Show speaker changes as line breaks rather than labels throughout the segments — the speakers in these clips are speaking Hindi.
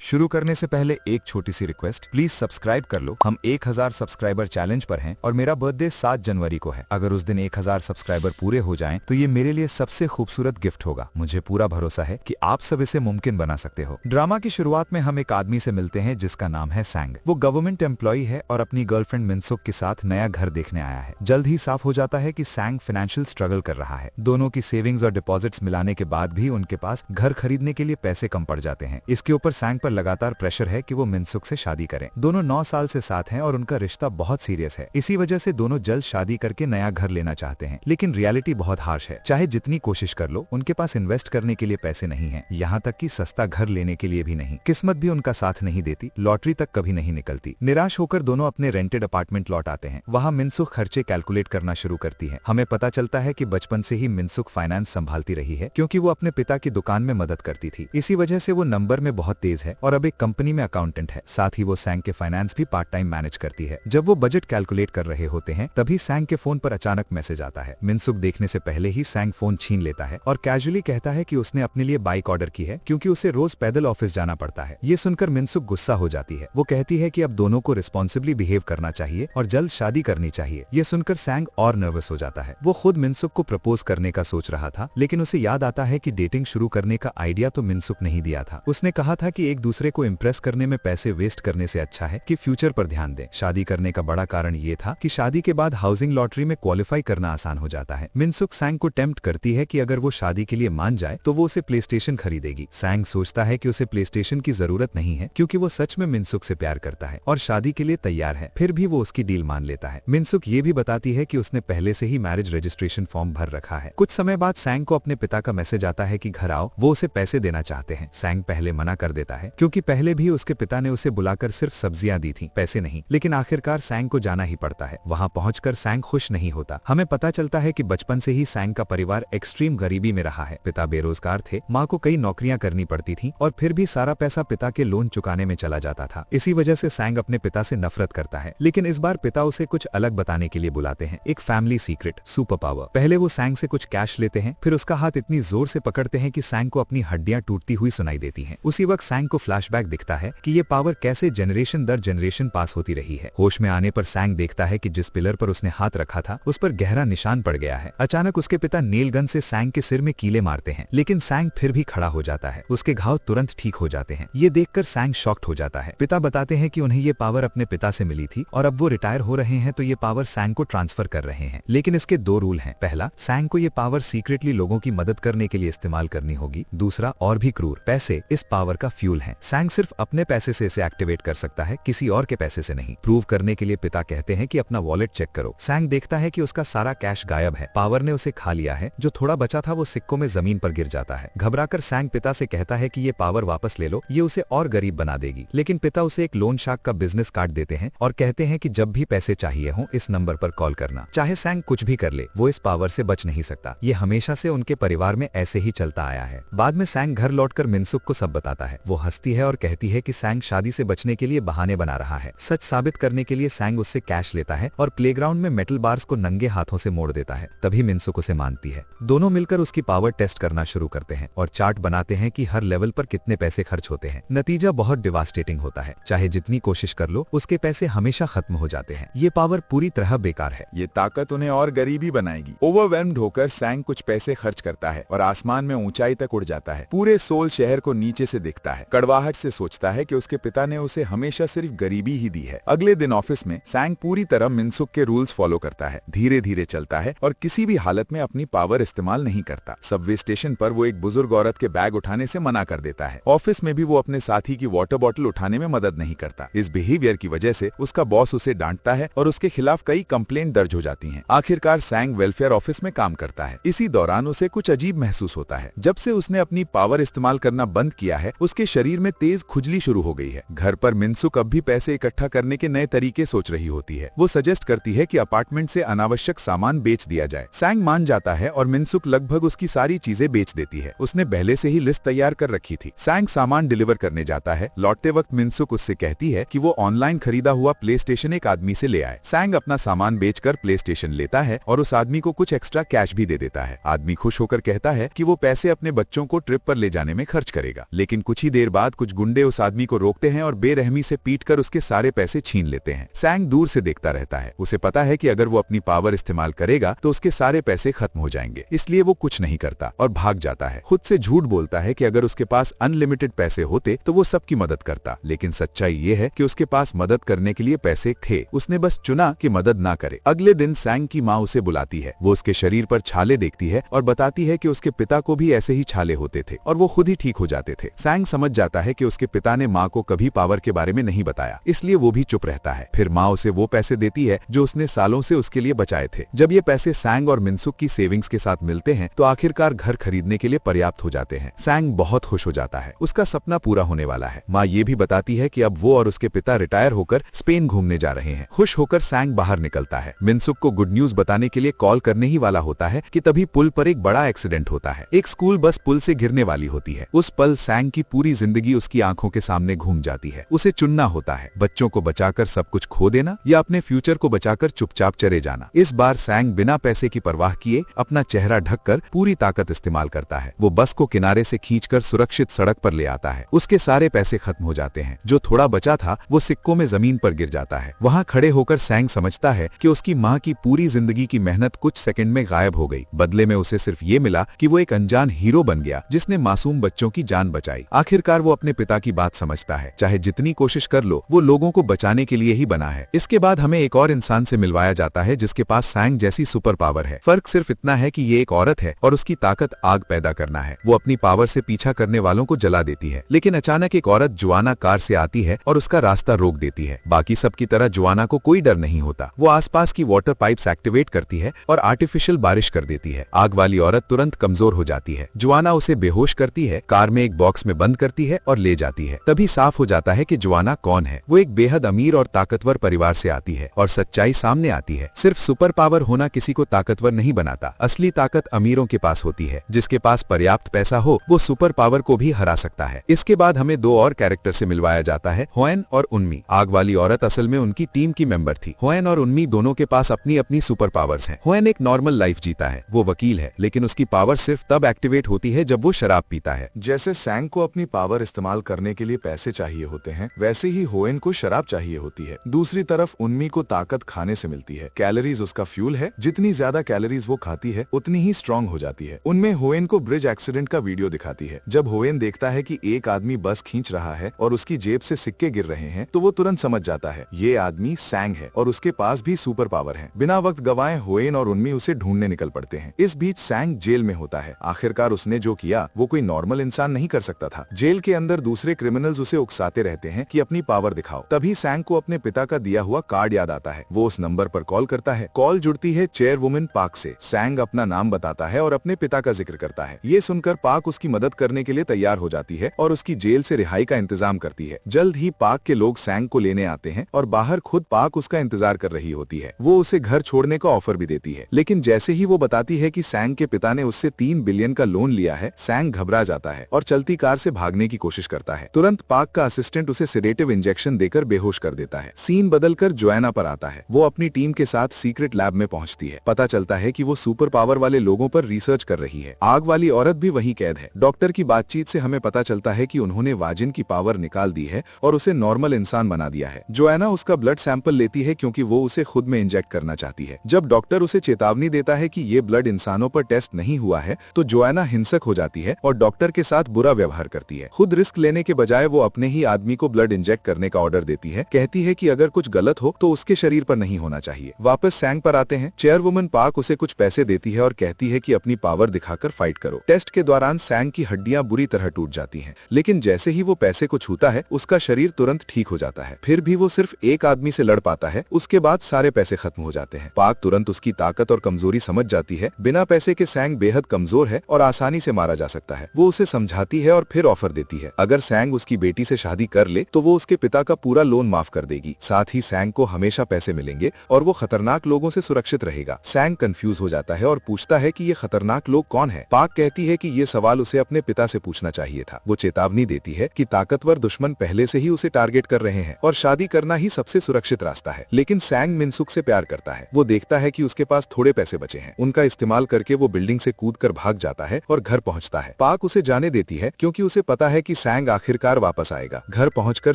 शुरू करने से पहले एक छोटी सी रिक्वेस्ट, प्लीज सब्सक्राइब कर लो। हम 1000 सब्सक्राइबर चैलेंज पर हैं और मेरा बर्थडे 7 जनवरी को है। अगर उस दिन 1000 सब्सक्राइबर पूरे हो जाएं तो ये मेरे लिए सबसे खूबसूरत गिफ्ट होगा। मुझे पूरा भरोसा है कि आप सब इसे मुमकिन बना सकते हो। ड्रामा की शुरुआत में हम एक आदमी से मिलते हैं जिसका नाम है सैंग। वो गवर्नमेंट एम्प्लॉय है और अपनी गर्लफ्रेंड मिनसुक के साथ नया घर देखने आया है। जल्द ही साफ हो जाता है कि सैंग फाइनेंशियल स्ट्रगल कर रहा है। दोनों की सेविंग्स और डिपॉजिट्स मिलाने के बाद भी उनके पास घर खरीदने के लिए पैसे कम पड़ जाते हैं। इसके ऊपर सैंग पर लगातार प्रेशर है कि वो मिनसुक से शादी करें। दोनों 9 साल से साथ हैं और उनका रिश्ता बहुत सीरियस है। इसी वजह से दोनों जल्द शादी करके नया घर लेना चाहते हैं, लेकिन रियलिटी बहुत हार्श है। चाहे जितनी कोशिश कर लो, उनके पास इन्वेस्ट करने के लिए पैसे नहीं है, यहाँ तक कि सस्ता घर लेने के लिए भी नहीं। किस्मत भी उनका साथ नहीं देती, लॉटरी तक कभी नहीं निकलती। निराश होकर दोनों अपने रेंटेड अपार्टमेंट लौट आते हैं। वहाँ मिनसुक खर्चे कैलकुलेट करना शुरू करती है। हमें पता चलता है कि बचपन से ही मिनसुक फाइनेंस संभालती रही है, क्योंकि वो अपने पिता की दुकान में मदद करती थी। इसी वजह से वो नंबर में बहुत तेज है और अब एक कंपनी में अकाउंटेंट है। साथ ही वो सैंग के फाइनेंस भी पार्ट टाइम मैनेज करती है। जब वो बजट कैलकुलेट कर रहे होते हैं तभी सैंग के फोन पर अचानक मैसेज आता है। मिनसुक देखने से पहले ही सैंग फोन छीन लेता है और कैजुअली कहता है कि उसने अपने लिए बाइक ऑर्डर की है, क्योंकि उसे रोज पैदल ऑफिस जाना पड़ता है। ये सुनकर मिनसुक गुस्सा हो जाती है। वो कहती है कि अब दोनों को रिस्पॉन्सिबली बिहेव करना चाहिए और जल्द शादी करनी चाहिए। ये सुनकर सैंग और नर्वस हो जाता है। वो खुद मिनसुक को प्रपोज करने का सोच रहा था, लेकिन उसे याद आता है कि डेटिंग शुरू करने का आइडिया तो मिनसुक नहीं दिया था। उसने कहा था कि एक दूसरे को इम्प्रेस करने में पैसे वेस्ट करने से अच्छा है कि फ्यूचर पर ध्यान दें। शादी करने का बड़ा कारण ये था कि शादी के बाद हाउसिंग लॉटरी में क्वालिफाई करना आसान हो जाता है। मिनसुक सैंग को टेम्प्ट करती है कि अगर वो शादी के लिए मान जाए तो वो उसे प्लेस्टेशन खरीदेगी। सैंग सोचता है कि उसे प्लेस्टेशन की जरूरत नहीं है, क्योंकि वो सच में मिनसुक से प्यार करता है और शादी के लिए तैयार है। फिर भी वो उसकी डील मान लेता है। मिनसुक ये भी बताती है कि उसने पहले से ही मैरिज रजिस्ट्रेशन फॉर्म भर रखा है। कुछ समय बाद सैंग को अपने पिता का मैसेज आता है कि घर आओ, वो उसे पैसे देना चाहते हैं। सैंग पहले मना कर देता है, क्योंकि पहले भी उसके पिता ने उसे बुलाकर सिर्फ सब्जियां दी थी, पैसे नहीं। लेकिन आखिरकार सैंग को जाना ही पड़ता है। वहाँ पहुंचकर सैंग खुश नहीं होता। हमें पता चलता है कि बचपन से ही सैंग का परिवार एक्सट्रीम गरीबी में रहा है। पिता बेरोजगार थे, माँ को कई नौकरियां करनी पड़ती थी और फिर भी सारा पैसा पिता के लोन चुकाने में चला जाता था। इसी वजह से सैंग अपने पिता से नफरत करता है। लेकिन इस बार पिता उसे कुछ अलग बताने के लिए बुलाते हैं, एक फैमिली सीक्रेट, सुपर पावर। पहले वो सैंग से कुछ कैश लेते हैं, फिर उसका हाथ इतनी जोर से पकड़ते हैं कि सैंग को अपनी हड्डियां टूटती हुई सुनाई देती हैं। उसी वक्त सैंग को फ्लैशबैक दिखता है कि ये पावर कैसे जनरेशन दर जनरेशन पास होती रही है। होश में आने पर सैंग देखता है कि जिस पिलर पर उसने हाथ रखा था उस पर गहरा निशान पड़ गया है। अचानक उसके पिता नेल गन से सैंग के सिर में कीले मारते हैं, लेकिन सैंग फिर भी खड़ा हो जाता है। उसके घाव तुरंत ठीक हो जाते हैं। ये देखकर सैंग शॉक्ड हो जाता है। पिता बताते हैं कि उन्हें ये पावर अपने पिता से मिली थी और अब वो रिटायर हो रहे हैं तो ये पावर सैंग को ट्रांसफर कर रहे हैं। लेकिन इसके 2 रूल हैं। पहला, सैंग को ये पावर सीक्रेटली लोगों की मदद करने के लिए इस्तेमाल करनी होगी। दूसरा और भी क्रूर, पैसे इस पावर का फ्यूल है। सैंग सिर्फ अपने पैसे से इसे एक्टिवेट कर सकता है, किसी और के पैसे से नहीं। प्रूव करने के लिए पिता कहते हैं कि अपना वॉलेट चेक करो। सैंग देखता है कि उसका सारा कैश गायब है। पावर ने उसे खा लिया है। जो थोड़ा बचा था वो सिक्कों में जमीन पर गिर जाता है। घबराकर सैंग पिता से कहता है कि ये पावर वापस ले लो, ये उसे और गरीब बना देगी। लेकिन पिता उसे एक लोन शार्क का बिजनेस कार्ड देते हैं और कहते हैं कि जब भी पैसे चाहिए हो इस नंबर पर कॉल करना। चाहे सैंग कुछ भी कर ले, वो इस पावर से बच नहीं सकता। ये हमेशा से उनके परिवार में ऐसे ही चलता आया है। बाद में सैंग घर लौटकर मिनसुक को सब बताता है। वो हंसती है और कहती है कि सैंग शादी से बचने के लिए बहाने बना रहा है। सच साबित करने के लिए सैंग उससे कैश लेता है और प्लेग्राउंड में मेटल बार्स को नंगे हाथों से मोड़ देता है। तभी मिनसुक उसे मानती है। दोनों मिलकर उसकी पावर टेस्ट करना शुरू करते हैं और चार्ट बनाते हैं कि हर लेवल पर कितने पैसे खर्च होते हैं। नतीजा बहुत डिवास्टेटिंग होता है। चाहे जितनी कोशिश कर लो, उसके पैसे हमेशा खत्म हो जाते हैं। ये पावर पूरी तरह बेकार है।
ये ताकत उन्हें और गरीबी बनाएगी। ओवरवेल्म्ड होकर सैंग कुछ पैसे खर्च करता है और आसमान में ऊंचाई तक उड़ जाता है। पूरे सोल शहर को नीचे से दिखता है। कड़वाहट से सोचता है कि उसके पिता ने उसे हमेशा सिर्फ गरीबी ही दी है। अगले दिन ऑफिस में सैंग पूरी तरह मिनसुक के रूल्स फॉलो करता है। धीरे धीरे चलता है और किसी भी हालत में अपनी पावर इस्तेमाल नहीं करता। सबवे स्टेशन पर वो एक बुजुर्ग औरत के बैग उठाने से मना कर देता है। ऑफिस में भी वो अपने साथी की वाटर बॉटल उठाने में मदद नहीं करता। इस बिहेवियर की वजह से उसका बॉस उसे डांटता है और उसके खिलाफ कई कंप्लेंट दर्ज हो जाती हैं। आखिरकार सैंग वेलफेयर ऑफिस में काम करता है। इसी दौरान उसे कुछ अजीब महसूस होता है। जब से उसने अपनी पावर इस्तेमाल करना बंद किया है, उसके शरीर में तेज खुजली शुरू हो गई है। घर पर मिनसुक अब भी पैसे इकट्ठा करने के नए तरीके सोच रही होती है। वो सजेस्ट करती है कि अपार्टमेंट से अनावश्यक सामान बेच दिया जाए। सैंग मान जाता है और मिनसुक लगभग उसकी सारी चीजें बेच देती है। उसने पहले से ही लिस्ट तैयार कर रखी थी। सैंग सामान डिलीवर करने जाता है। लौटते वक्त मिनसुक उससे कहती है कि वो ऑनलाइन खरीदा हुआ प्ले स्टेशन एक आदमी से ले आए। सैंग अपना सामान बेचकर प्ले स्टेशन लेता है और उस आदमी को कुछ एक्स्ट्रा कैश भी दे देता है। आदमी खुश होकर कहता है कि वो पैसे अपने बच्चों को ट्रिप पर ले जाने में खर्च करेगा। लेकिन कुछ ही देर बाद कुछ गुंडे उस आदमी को रोकते हैं और बेरहमी से पीटकर उसके सारे पैसे छीन लेते हैं। सैंग दूर से देखता रहता है। उसे पता है कि अगर वो अपनी पावर इस्तेमाल करेगा तो उसके सारे पैसे खत्म हो जाएंगे, इसलिए वो कुछ नहीं करता और भाग जाता है। खुद से झूठ बोलता है कि अगर उसके पास अनलिमिटेड पैसे होते तो वो सबकी मदद करता, लेकिन सच्चाई ये है कि उसके पास मदद करने के लिए पैसे थे, उसने बस चुना कि मदद ना करे। अगले दिन सैंग की माँ उसे बुलाती है। वो उसके शरीर पर छाले देखती है और बताती है कि उसके पिता को भी ऐसे ही छाले होते थे और वो खुद ही ठीक हो जाते थे। सैंग समझ जाता है कि उसके पिता ने माँ को कभी पावर के बारे में नहीं बताया, इसलिए वो भी चुप रहता है। फिर माँ उसे वो पैसे देती है जो उसने सालों से उसके लिए बचाए थे। जब ये पैसे सैंग और मिनसुक की सेविंग्स के साथ मिलते हैं तो आखिरकार घर खरीदने के लिए पर्याप्त हो जाते हैं। सैंग बहुत खुश हो जाता है, उसका सपना पूरा होने वाला है। माँ ये भी बताती है कि अब वो और उसके पिता रिटायर होकर स्पेन घूमने जा रहे हैं। खुश होकर सैंग बाहर निकलता है। मिनसुक को गुड न्यूज बताने के लिए कॉल करने ही वाला होता है कि तभी पुल पर एक बड़ा एक्सीडेंट होता है। एक स्कूल बस पुल से गिरने वाली होती है। उस पल सैंग की पूरी जिंदगी उसकी आंखों के सामने घूम जाती है। उसे चुनना होता है, बच्चों को बचाकर सब कुछ खो देना या अपने फ्यूचर को बचाकर चुपचाप चले जाना। इस बार सैंग बिना पैसे की परवाह किए अपना चेहरा ढककर पूरी ताकत इस्तेमाल करता है। वो बस को किनारे से खींचकर सुरक्षित सड़क पर ले आता है। उसके सारे पैसे खत्म हो जाते हैं। जो थोड़ा बचा था वो सिक्कों में जमीन पर गिर जाता है। वहाँ खड़े होकर सैंग समझता है कि उसकी माँ की पूरी जिंदगी की मेहनत कुछ सेकंड में गायब हो गई। बदले में उसे सिर्फ ये मिला कि वो एक अनजान हीरो बन गया जिसने मासूम बच्चों की जान बचाई। आखिरकार वो अपने पिता की बात समझता है। चाहे जितनी कोशिश कर लो, वो लोगों को बचाने के लिए ही बना है। इसके बाद हमें एक और इंसान से मिलवाया जाता है जिसके पास सैंग जैसी सुपर पावर है। फर्क सिर्फ इतना है कि ये एक औरत है और उसकी ताकत आग पैदा करना है। वो अपनी पावर से पीछा करने वालों को जला देती है, लेकिन अचानक एक औरत जोआना कार से आती है और उसका रास्ता रोक देती है। बाकी सबकी तरह जोआना को कोई डर नहीं होता। वो आसपास की वाटर पाइप्स एक्टिवेट करती है और आर्टिफिशियल बारिश कर देती है। आग वाली औरत तुरंत कमजोर हो जाती है। जोआना उसे बेहोश करती है, कार में एक बॉक्स में बंद करती है और ले जाती है। तभी साफ हो जाता है कि जोआना कौन है। वो एक बेहद अमीर और ताकतवर परिवार से आती है और सच्चाई सामने आती है। सिर्फ सुपर पावर होना किसी को ताकतवर नहीं बनाता। असली ताकत अमीरों के पास होती है। जिसके पास पर्याप्त पैसा हो वो सुपर पावर को भी हरा सकता है। इसके बाद हमें दो और कैरेक्टर से मिलवाया जाता है, होएन और उन्मी। आग वाली औरत असल में उनकी टीम की मेंबर थी। होएन और उन्मी दोनों के पास अपनी अपनी सुपर पावर्स हैं। होएन एक नॉर्मल लाइफ जीता है, वो वकील है, लेकिन उसकी पावर सिर्फ तब एक्टिवेट होती है जब वो शराब पीता है।
जैसे सैंग को अपनी पावर इस्तेमाल करने के लिए पैसे चाहिए होते हैं, वैसे ही होएन को शराब चाहिए होती है। दूसरी तरफ उन्मी को ताकत खाने से मिलती है। कैलोरीज उसका फ्यूल है। जितनी ज्यादा कैलोरीज वो खाती है उतनी ही स्ट्रांग हो जाती है। उनमें होएन को ब्रिज एक्सीडेंट का वीडियो दिखाती है। जब होएन देखता है कि एक आदमी बस खींच रहा है और उसकी जेब से सिक्के गिर रहे हैं तो वो तुरंत समझ जाता है ये आदमी सैंग है और उसके पास भी सुपर पावर है। बिना वक्त गवाए होएन और उन्मी उसे ढूंढने निकल पड़ते हैं। इस बीच सैंग जेल में होता है। आखिरकार उसने जो किया वो कोई नॉर्मल इंसान नहीं कर सकता था। जेल के अंदर दूसरे क्रिमिनल्स उसे उकसाते रहते हैं कि अपनी पावर दिखाओ। तभी सैंग को अपने पिता का दिया हुआ कार्ड याद आता है। वो उस नंबर पर कॉल करता है। कॉल जुड़ती है चेयरवुमन पाक से। सैंग अपना नाम बताता है और अपने पिता का जिक्र करता है। ये सुनकर पाक उसकी मदद करने के लिए तैयार हो जाती है और उसकी जेल से रिहाई का इंतजाम करती है। जल्द ही पाक के लोग सैंग को लेने आते हैं और बाहर खुद पाक उसका इंतजार कर रही होती है। वो उसे घर छोड़ने का ऑफर भी देती है, लेकिन जैसे ही वो बताती है कि सैंग के पिता ने उससे 3 बिलियन का लोन लिया है, सैंग घबरा जाता है और चलती कार से भागने की कोशिश करता है। तुरंत पाक का असिस्टेंट उसे सेडेटिव इंजेक्शन देकर बेहोश कर देता है। सीन बदलकर जोआना पर आता है। वो अपनी टीम के साथ सीक्रेट लैब में पहुंचती है। पता चलता है कि वो सुपर पावर वाले लोगों पर रिसर्च कर रही है। आग वाली औरत भी वहीं कैद है। डॉक्टर की बातचीत से हमें पता चलता है कि उन्होंने वाजिन की पावर निकाल दी है और उसे नॉर्मल इंसान बना दिया है। जोआना उसका ब्लड सैंपल लेती है क्योंकि वो उसे खुद में इंजेक्ट करना चाहती है। जब डॉक्टर उसे चेतावनी देता है कि ये ब्लड इंसानों पर टेस्ट नहीं हुआ है तो जोआना हिंसक हो जाती है और डॉक्टर के साथ बुरा व्यवहार करती है। खुद रिस्क लेने के बजाय वो अपने ही आदमी को ब्लड इंजेक्ट करने का ऑर्डर देती है। कहती है कि अगर कुछ गलत हो तो उसके शरीर पर नहीं होना चाहिए। वापस सैंग पर आते हैं। चेयरवुमन पाक उसे कुछ पैसे देती है और कहती है कि अपनी पावर दिखाकर फाइट करो। टेस्ट के दौरान सैंग की हड्डियां बुरी तरह टूट जाती हैं, लेकिन जैसे ही वो पैसे को छूता है उसका शरीर तुरंत ठीक हो जाता है। फिर भी वो सिर्फ एक आदमी से लड़ पाता है। उसके बाद सारे पैसे खत्म हो जाते हैं। पाक तुरंत उसकी ताकत और कमजोरी समझ जाती है। बिना पैसे के सैंग बेहद कमजोर है और आसानी से मारा जा सकता है। वो उसे समझाती है और फिर ऑफर देती है अगर सैंग उसकी बेटी से शादी कर ले तो वो उसके पिता का पूरा लोन माफ कर देगी। साथ ही सैंग को हमेशा पैसे मिलेंगे और वो खतरनाक लोगों से सुरक्षित रहेगा। सैंग कंफ्यूज हो जाता है और पूछता है कि ये खतरनाक लोग कौन है। पाक कहती है कि ये सवाल उसे अपने पिता से पूछना चाहिए था। वो चेतावनी देती है कि ताकतवर दुश्मन पहले से ही उसे टारगेट कर रहे हैं और शादी करना ही सबसे सुरक्षित रास्ता है। लेकिन सैंग मिनसुक से प्यार करता है। वो देखता है कि उसके पास थोड़े पैसे बचे हैं। उनका इस्तेमाल करके वो बिल्डिंग से कूदकर भाग जाता है और घर पहुंचता है। पाक उसे जाने देती है क्योंकि उसे पता है कि सैंग आखिरकार वापस आएगा। घर पहुंचकर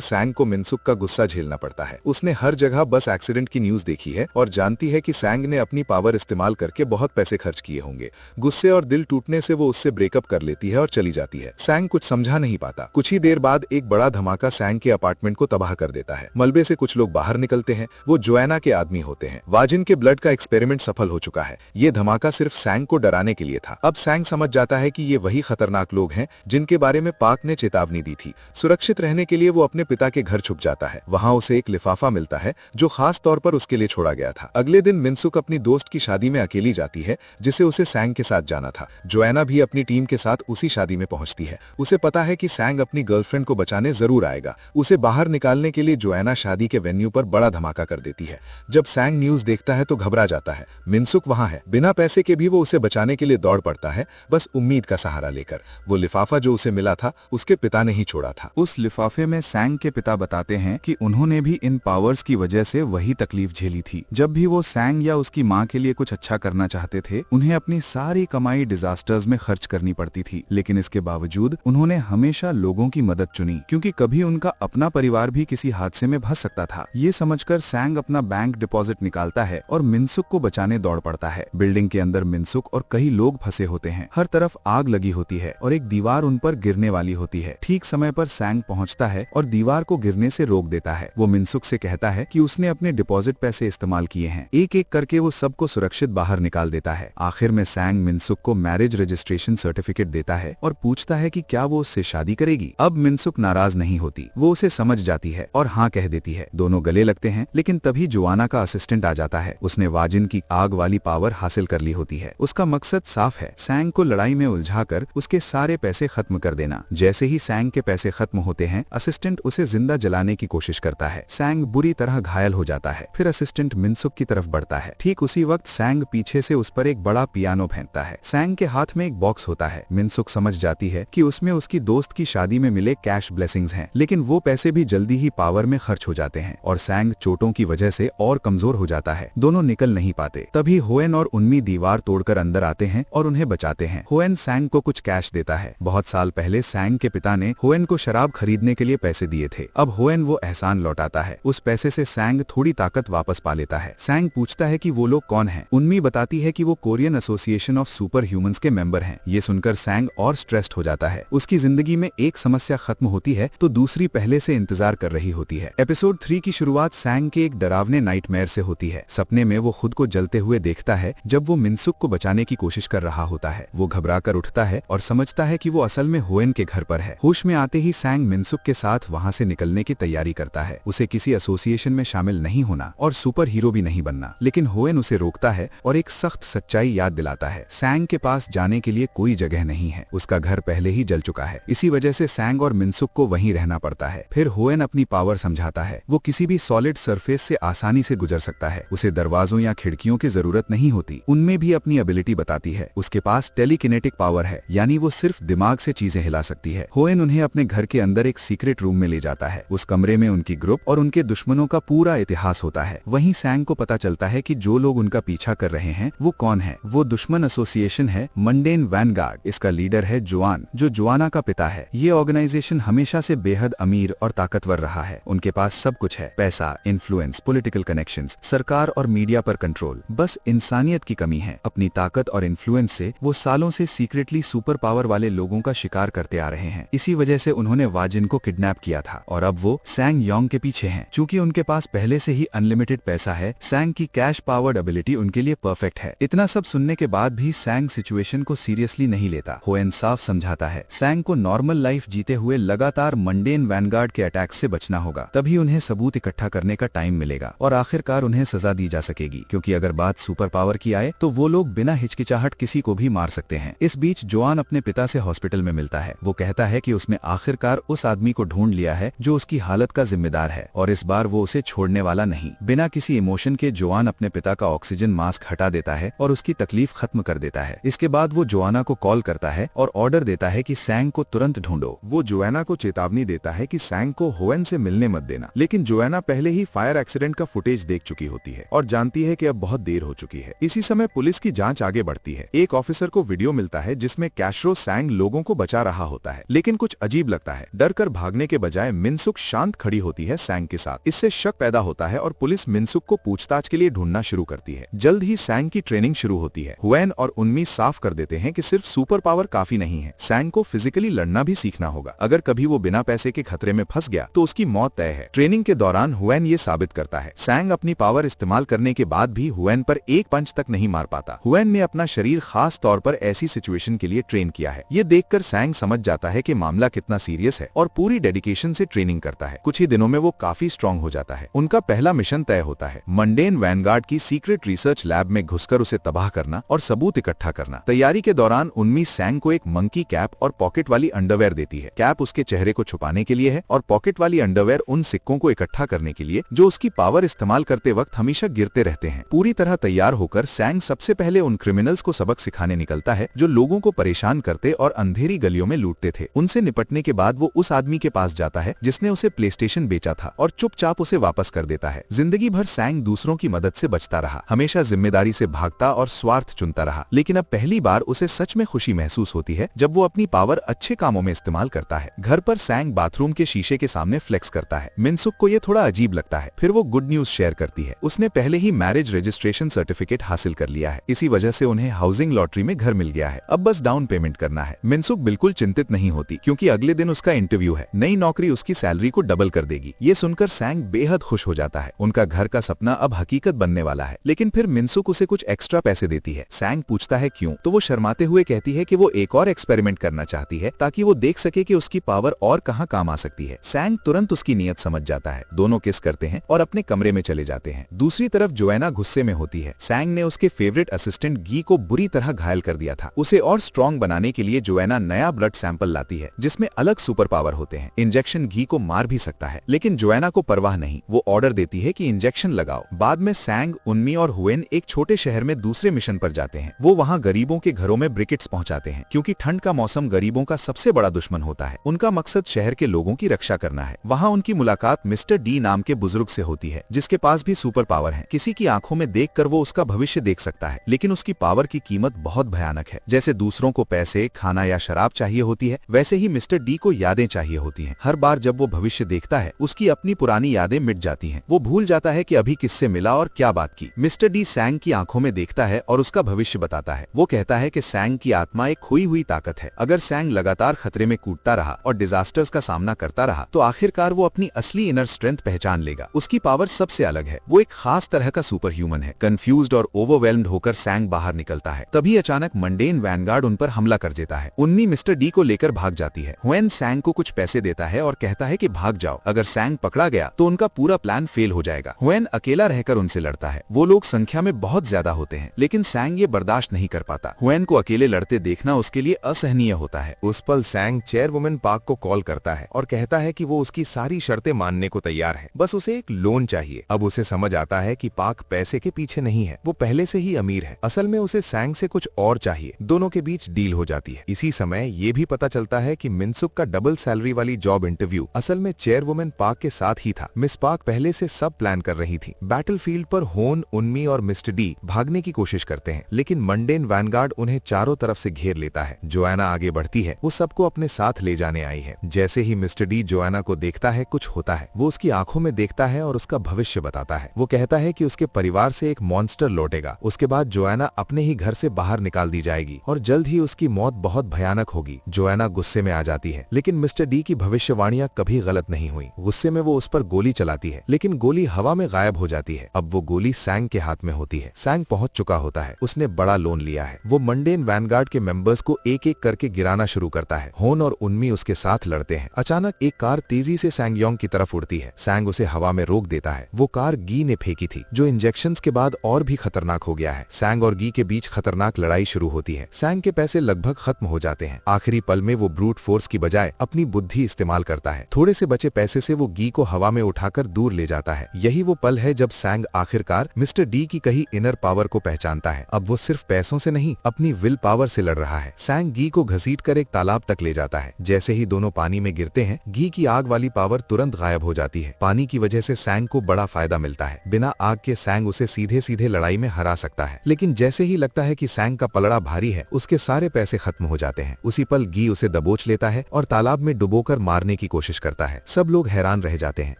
सैंग को मिनसुक का गुस्सा झेलना पड़ता है। उसने हर जगह बस एक्सीडेंट की न्यूज देखी है और जानती है कि सैंग ने अपनी पावर इस्तेमाल करके बहुत पैसे खर्च किए होंगे। गुस्से और दिल टूटने से वो उससे ब्रेकअप कर लेती है और चली जाती है। सैंग कुछ समझा नहीं पाता। कुछ ही देर बाद एक बड़ा धमाका सैंग के अपार्टमेंट को तबाह कर देता है। मलबे से कुछ लोग बाहर निकलते हैं। वो जोएना के आदमी होते हैं। वाजिन के ब्लड का एक्सपेरिमेंट सफल हो चुका है। ये धमाका सिर्फ सैंग को डराने के लिए था। अब सैंग समझ जाता है कि ये वही खतरनाक लोग हैं जिनके बारे में पाक ने चेतावनी दी थी। सुरक्षित रहने के लिए वो अपने पिता के घर छुप जाता है। वहाँ उसे एक लिफाफा मिलता है जो खास तौर पर उसके लिए छोड़ा गया था। अगले दिन मिनसुक अपनी दोस्त की शादी में अकेली जाती है जिसे उसे सैंग के साथ जाना था। जोएना भी अपनी टीम के साथ उसी शादी में पहुंचती है। उसे पता है कि सैंग अपनी गर्लफ्रेंड को बचाने जरूर आएगा। उसे बाहर निकालने के लिए जोएना शादी के वेन्यू पर बड़ा धमाका कर देती है। जब सैंग न्यूज देखता है तो घबरा जाता है। मिनसुक वहाँ है। बिना पैसे के भी वो उसे बचाने के लिए दौड़ पड़ता है, बस उम्मीद का सहारा लेकर। वो लिफाफा जो उसे मिला था उसके पिता ने ही छोड़ा था।
उस लिफाफे में सैंग के पिता बताते हैं कि उन्होंने भी इन पावर्स की वजह से वही तकलीफ झेली थी। जब भी वो सैंग या उसकी माँ के लिए कुछ अच्छा करना चाहते थे, उन्हें अपनी सारी कमाई डिजास्टर्स में खर्च करनी पड़ती थी। लेकिन इसके बावजूद उन्होंने हमेशा लोगों की मदद चुनी, क्योंकि कभी उनका अपना परिवार भी किसी हादसे में फंस सकता था। ये समझकर सैंग अपना बैंक डिपॉजिट निकालता है और मिनसुक को बचाने दौड़ पड़ता है। बिल्डिंग के अंदर मिनसुक और कई लोग फंसे होते हैं। हर तरफ आग लगी होती है और एक दीवार उन पर गिरने वाली होती है। ठीक समय पर सैंग पहुंचता है और दीवार को गिरने से रोक देता है। वो मिनसुक से कहता है कि उसने अपने डिपॉजिट पैसे इस्तेमाल किए हैं। एक एक करके वो सबको सुरक्षित बाहर निकाल देता है। आखिर में सैंग मिनसुक को मैरिज रजिस्ट्रेशन सर्टिफिकेट देता है और पूछता है कि क्या वो उससे शादी करेगी। अब मिनसुक नाराज नहीं होती। वो उसे समझ जाती है और हाँ कह देती है। दोनों गले लगते हैं, लेकिन तभी जोआना का असिस्टेंट आ जाता है। उसने वाजिन की आग वाली पावर हासिल कर ली होती है। उसका मकसद साफ है, सैंग को लड़ाई में उलझाकर उसके सारे पैसे खत्म कर देना। जैसे ही सैंग के पैसे खत्म होते हैं, असिस्टेंट उसे जिंदा जलाने की कोशिश करता है। सैंग बुरी तरह घायल हो जाता है। फिर असिस्टेंट मिनसुक की तरफ बढ़ता है। ठीक उसी वक्त सैंग पीछे से उस पर एक बड़ा पियानो फेंकता है। सैंग के हाथ में एक बॉक्स होता है। मिनसुक समझ जाती है कि उसमें उसकी दोस्त की शादी में मिले कैश ब्लेसिंग्स हैं, लेकिन वो पैसे भी जल्दी ही पावर में खर्च हो जाते हैं और सैंग चोटों की वजह से और कमजोर हो जाता है। दोनों निकल नहीं पाते। तभी होएन और उन्मी दीवार तोड़कर अंदर आते हैं और उन्हें बचाते हैं। होएन सैंग को कुछ कैश देता है। बहुत साल पहले सैंग के पिता ने होएन को शराब खरीदने के लिए पैसे दिए थे। अब होएन वो एहसान लौटाता है। उस पैसे से सैंग थोड़ी ताकत वापस पा लेता है। सैंग पूछता है कि वो लोग कौन हैं। उन्मी बताती है कि वो Korean association of super humans के मेंबर हैं। ये सुनकर सैंग और स्ट्रेस्ड हो जाता है। उसकी जिंदगी में एक समस्या खत्म होती है तो दूसरी पहले से इंतजार कर रही होती है। एपिसोड 3 की शुरुआत सैंग के एक डरावने नाइटमेयर से होती है। सपने में वो खुद को जलते हुए देखता है जब वो मिनसुक को बचाने की कोशिश कर रहा होता है। वो घबराकर उठता है और समझता है कि वो असल में होएन के घर पर है। होश में आते ही सैंग मिनसुक के साथ वहाँ से निकलने की तैयारी करता है। उसे किसी एसोसिएशन में शामिल नहीं होना और सुपर हीरो भी नहीं बनना, लेकिन होएन उसे रोकता है और एक सख्त सच्चाई याद दिलाता है। सैंग के पास जाने के लिए कोई जगह नहीं है। उसका घर पहले ही जल चुका है। इसी वजह से सैंग और मिनसुक को वहीं रहना पड़ता है। फिर होएन अपनी पावर समझाता है। वो किसी भी सॉलिड सरफेस से आसानी से गुजर सकता है। उसे दरवाजों या खिड़कियों की जरूरत नहीं होती। उनमें भी अपनी एबिलिटी बताती है। उसके पास टेलीकिनेटिक पावर है, यानी वो सिर्फ दिमाग से चीजें हिला सकती है। होएन उन्हें अपने घर के अंदर एक सीक्रेट रूम में ले जाता है। उस कमरे में उनकी ग्रुप और उनके दुश्मनों का पूरा इतिहास होता है। वहीं सैंग को पता चलता है कि जो लोग उनका पीछा कर रहे हैं वो कौन है। वो दुश्मन एसोसिएशन है मंडेन वैनगार्ड। इसका लीडर है जोआन, जो जोआना का पिता है। ये ऑर्गेनाइजेशन हमेशा से बेहद अमीर और ताकतवर रहा है। उनके पास सब कुछ है, पैसा, इन्फ्लुएंस, पॉलिटिकल कनेक्शंस, सरकार और मीडिया पर कंट्रोल। बस इंसानियत की कमी है। अपनी ताकत और इन्फ्लुएंस से वो सालों से सीक्रेटली सुपर पावर वाले लोगों का शिकार करते आ रहे हैं। इसी वजह से उन्होंने वाजिन को किडनैप किया था और अब वो सैंग योंग के पीछे हैं। चूंकि उनके पास पहले से ही अनलिमिटेड पैसा है, सैंग की कैश पावर्ड एबिलिटी उनके लिए परफेक्ट है। इतना सब सुनने के बाद भी सैंग सिचुएशन को सीरियसली नहीं लेता। होएन साफ समझाता है सैंग को नॉर्मल लाइफ जीते हुए लगातार मंडेन वैनगार्ड के अटैक से बचना होगा। तभी उन्हें सबूत इकट्ठा करने का टाइम मिलेगा और आखिरकार उन्हें सजा दी जा सकेगी, क्योंकि अगर बात सुपर पावर की आए तो वो लोग बिना हिचकिचाहट किसी को भी मार सकते हैं। इस बीच जोआन अपने पिता से हॉस्पिटल में मिलता है। वो कहता है कि उसने आखिरकार उस आदमी को ढूंढ लिया है जो उसकी हालत का जिम्मेदार है और इस बार वो उसे छोड़ने वाला नहीं। बिना किसी इमोशन के जोआन अपने पिता का ऑक्सीजन मास्क हटा देता है और उसकी तकलीफ खत्म कर देता है। इसके बाद वो जोआना को कॉल करता है और ऑर्डर देता है कि सैंग को तुरंत ढूंढो।
वो जोएना को चेतावनी देता है कि सैंग को होएन से मिलने मत देना, लेकिन जोएना पहले ही फायर एक्सीडेंट का फुटेज देख चुकी होती है और जानती है कि अब बहुत देर हो चुकी है। इसी समय पुलिस की जांच आगे बढ़ती है। एक ऑफिसर को वीडियो मिलता है जिसमें कैशरो सैंग लोगों को बचा रहा होता है, लेकिन
कुछ अजीब लगता है। डर कर भागने के बजाय मिनसुक शांत खड़ी होती है सैंग के साथ। इससे शक पैदा होता है और पुलिस मिनसुक को पूछताछ के लिए ढूंढना शुरू करती है। जल्द ही सैंग की ट्रेनिंग शुरू होती है। हुएन और उन्मी साफ कर देते हैं कि सिर्फ सुपर पावर काफी नहीं है, सैंग को फिजिकली लड़ना भी सीखना होगा। अगर कभी वो बिना पैसे के खतरे में फंस गया तो उसकी मौत तय है। ट्रेनिंग के दौरान हुएन ये साबित करता है। सैंग अपनी पावर इस्तेमाल करने के बाद भी हुएन पर एक पंच तक नहीं मार पाता। हुएन ने अपना शरीर खास तौर पर ऐसी सिचुएशन के लिए ट्रेन किया है। ये देखकर सैंग समझ जाता है कि मामला कितना सीरियस है और पूरी डेडिकेशन से ट्रेनिंग करता है। कुछ ही दिनों में वो काफी स्ट्रांग हो जाता है। उनका पहला मिशन तय होता है, मंडेन वैनगार्ड की सीक्रेट रिसर्च लैब में घुसकर उसे तबाह करना और सबूत इकट्ठा करना। तैयारी के दौरान उन्मी सैंग को एक मंकी कैप और पॉकेट वाली अंडरवेयर देती है। कैप उसके चेहरे को छुपाने के लिए है और पॉकेट वाली अंडरवेयर उन सिक्कों को इकट्ठा करने के लिए जो उसकी पावर इस्तेमाल करते वक्त हमेशा गिरते रहते हैं। पूरी तरह तैयार होकर सैंग सबसे पहले उन क्रिमिनल्स को सबक सिखाने निकलता है जो लोगों को परेशान करते और अंधेरी गलियों में लूटते थे। उनसे निपटने के बाद वो उस आदमी के पास जाता है जिसने उसे प्लेस्टेशन बेचा था और चुपचाप उसे वापस कर देता है। जिंदगी भर सैंग दूसरों की मदद से बचता रहा, हमेशा जिम्मेदारी से भागता और स्वार्थ चुनता रहा। लेकिन अब पहली बार उसे सच में खुशी महसूस होती है जब वो अपनी पावर अच्छे कामों में इस्तेमाल करता है। घर पर सैंग बाथरूम के शीशे के सामने फ्लेक्स करता है। मिनसुक को ये थोड़ा अजीब लगता है। फिर वो गुड न्यूज शेयर करती है, उसने पहले ही मैरिज रजिस्ट्रेशन सर्टिफिकेट हासिल कर लिया है। इसी वजह से उन्हें हाउसिंग लॉटरी में घर मिल गया है, अब बस डाउन पेमेंट करना है। मिनसुक बिल्कुल चिंतित नहीं होती क्योंकि अगले दिन उसका इंटरव्यू है। नई नौकरी उसकी सैलरी को डबल कर देगी। ये सुनकर सैंग बेहद खुश हो जाता है। उनका घर का सपना अब हकीकत बनने वाला है। लेकिन फिर मिनसुक उसे कुछ एक्स्ट्रा पैसे देती है। सैंग पूछता है क्यों, तो वो शर्माते हुए कहती है कि वो एक और एक्सपेरिमेंट करना चाहती है ताकि वो देख सके कि उसकी पावर और कहां काम आ सकती है। सैंग तुरंत उसकी नीयत समझ जाता है। दोनों किस करते हैं और अपने कमरे में चले जाते हैं। दूसरी तरफ जोएना गुस्से में होती है। सैंग ने उसके फेवरेट असिस्टेंट गी को बुरी तरह घायल कर दिया था। उसे और स्ट्रॉन्ग बनाने के लिए जोएना नया ब्लड सैंपल लाती है जिसमें अलग सुपर पावर होते हैं। इंजेक्शन घी को मार भी सकता है, लेकिन जोएना को परवाह नहीं। वो ऑर्डर देती है कि इंजेक्शन लगाओ। बाद में सैंग, उन्मी और हुएन एक छोटे शहर में दूसरे मिशन पर जाते हैं। वो वहाँ गरीबों के घरों में ब्रिकेट्स पहुँचाते हैं क्योंकि ठंड का मौसम गरीबों का सबसे बड़ा दुश्मन होता है। उनका मकसद शहर के लोगों की रक्षा करना है। वहाँ उनकी मुलाकात मिस्टर डी नाम के बुजुर्ग से होती है जिसके पास भी सुपर पावर है। किसी की आंखों में देखकर वो उसका भविष्य देख सकता है, लेकिन उसकी पावर की कीमत बहुत भयानक है। जैसे दूसरों को पैसे, खाना या शराब चाहिए होती है, वैसे ही मिस्टर डी को यादें चाहिए होती हैं। हर बार जब वो भविष्य देखता है उसकी अपनी पुरानी यादें मिट जाती हैं। वो भूल जाता है कि अभी किससे मिला और क्या बात की। मिस्टर डी सैंग की आंखों में देखता है और उसका भविष्य बताता है। वो कहता है कि सैंग की आत्मा एक खोई हुई ताकत है। अगर सैंग लगातार खतरे में कूदता रहा और डिजास्टर्स का सामना करता रहा तो आखिरकार वो अपनी असली इनर स्ट्रेंथ पहचान लेगा। उसकी पावर सबसे अलग है। वो एक खास तरह का सुपर ह्यूमन है। कंफ्यूज्ड और ओवरवेल्म्ड होकर सैंग बाहर निकलता है। तभी अचानक मंडेन वैनगार्ड उन पर हमला कर देता है। उन्मी मिस्टर डी को लेकर भाग जाती है। हुएन सैंग को कुछ पैसे देता है और कहता है कि भाग जाओ, अगर सैंग पकड़ा गया तो उनका पूरा प्लान फेल हो जाएगा। हुएन अकेला रहकर उनसे लड़ता है। वो लोग संख्या में बहुत ज्यादा होते हैं, लेकिन सैंग ये बर्दाश्त नहीं कर पाता। हुएन को अकेले लड़ते देखना उसके लिए असहनीय होता है।
उस पल सैंग चेयरवुमन पार्क को कॉल करता है और कहता है कि वो उसकी सारी शर्तें मानने को तैयार है, बस उसे एक लोन चाहिए। अब उसे समझ आता है कि पार्क पैसे के पीछे नहीं है, वो पहले से ही अमीर है। असल में उसे सैंग से कुछ और चाहिए। दोनों के बीच डील हो जाती है। इसी समय ये भी पता चलता है कि मिनसुक का डबल सैलरी वाली जॉब इंटरव्यू असल में चेयरवुमन पार्क के साथ ही था। मिस पार्क पहले से सब प्लान कर रही थी। बैटलफील्ड पर होन, उन्मी और मिस्टर डी भागने की कोशिश करते हैं, लेकिन मंडेन वैनगार्ड उन्हें चारों तरफ से घेर लेता है। जोएना आगे बढ़ती है, वो सबको अपने साथ ले जाने आई है। जैसे ही मिस्टर डी जोएना को देखता है कुछ होता है। वो उसकी आंखों में देखता है और उसका भविष्य बताता है। वो कहता है कि उसके परिवार से एक मॉन्स्टर लौटेगा। उसके बाद जोएना अपने ही घर से बाहर निकाल दी जाएगी और जल्द ही उसकी मौत बहुत भयानक होगी। जोएना गुस्से में आ जाती है, लेकिन मिस्टर डी की भविष्यवाणियां कभी गलत नहीं हुई। गुस्से में वो उस पर गोली चलाती है, लेकिन गोली हवा में गायब हो जाती है। अब वो गोली सैंग के हाथ में होती है। सैंग पहुंच चुका होता है, उसने बड़ा लोन लिया है। वो मंडेन वैनगार्ड के मेंबर्स को एक एक करके गिराना शुरू करता है। होन और उन्मी उसके साथ लड़ते हैं। अचानक एक कार तेजी से सैंगयोंग की तरफ उड़ती है। सैंग उसे हवा में रोक देता है। वो कार गी ने फेंकी थी, जो इंजेक्शंस के बाद और भी खतरनाक हो गया है। सैंग और गी के बीच खतरनाक लड़ाई शुरू होती है। सैंग के पैसे लगभग खत्म हो जाते हैं। आखिरी पल में वो ब्रूट फोर्स की बजाय अपनी बुद्धि इस्तेमाल करता है। थोड़े से बचे पैसे से वो गी को हवा में उठाकर दूर ले जाता है। यही वो पल है जब सैंग आखिरकार मिस्टर डी की कही इनर पावर को पहचानता है। अब वो सिर्फ पैसों से नहीं, अपनी विल पावर से लड़ रहा है। सैंग गी को घसीटकर एक तालाब तक ले जाता है। जैसे ही दोनों पानी में गिरते हैं, गी की आग वाली पावर तुरंत गायब हो जाती है। पानी की वजह से सैंग को बड़ा फायदा मिलता है। बिना आग के सैंग उसे सीधे सीधे लड़ाई में हरा सकता है, लेकिन जैसे ही लगता है कि सैंग का पलड़ा भारी है, उसके सारे पैसे खत्म हो जाते हैं। उसी पल गी उसे दबोच लेता है और तालाब में डुबोकर मारने की कोशिश करता है। सब लोग हैरान रह जाते हैं।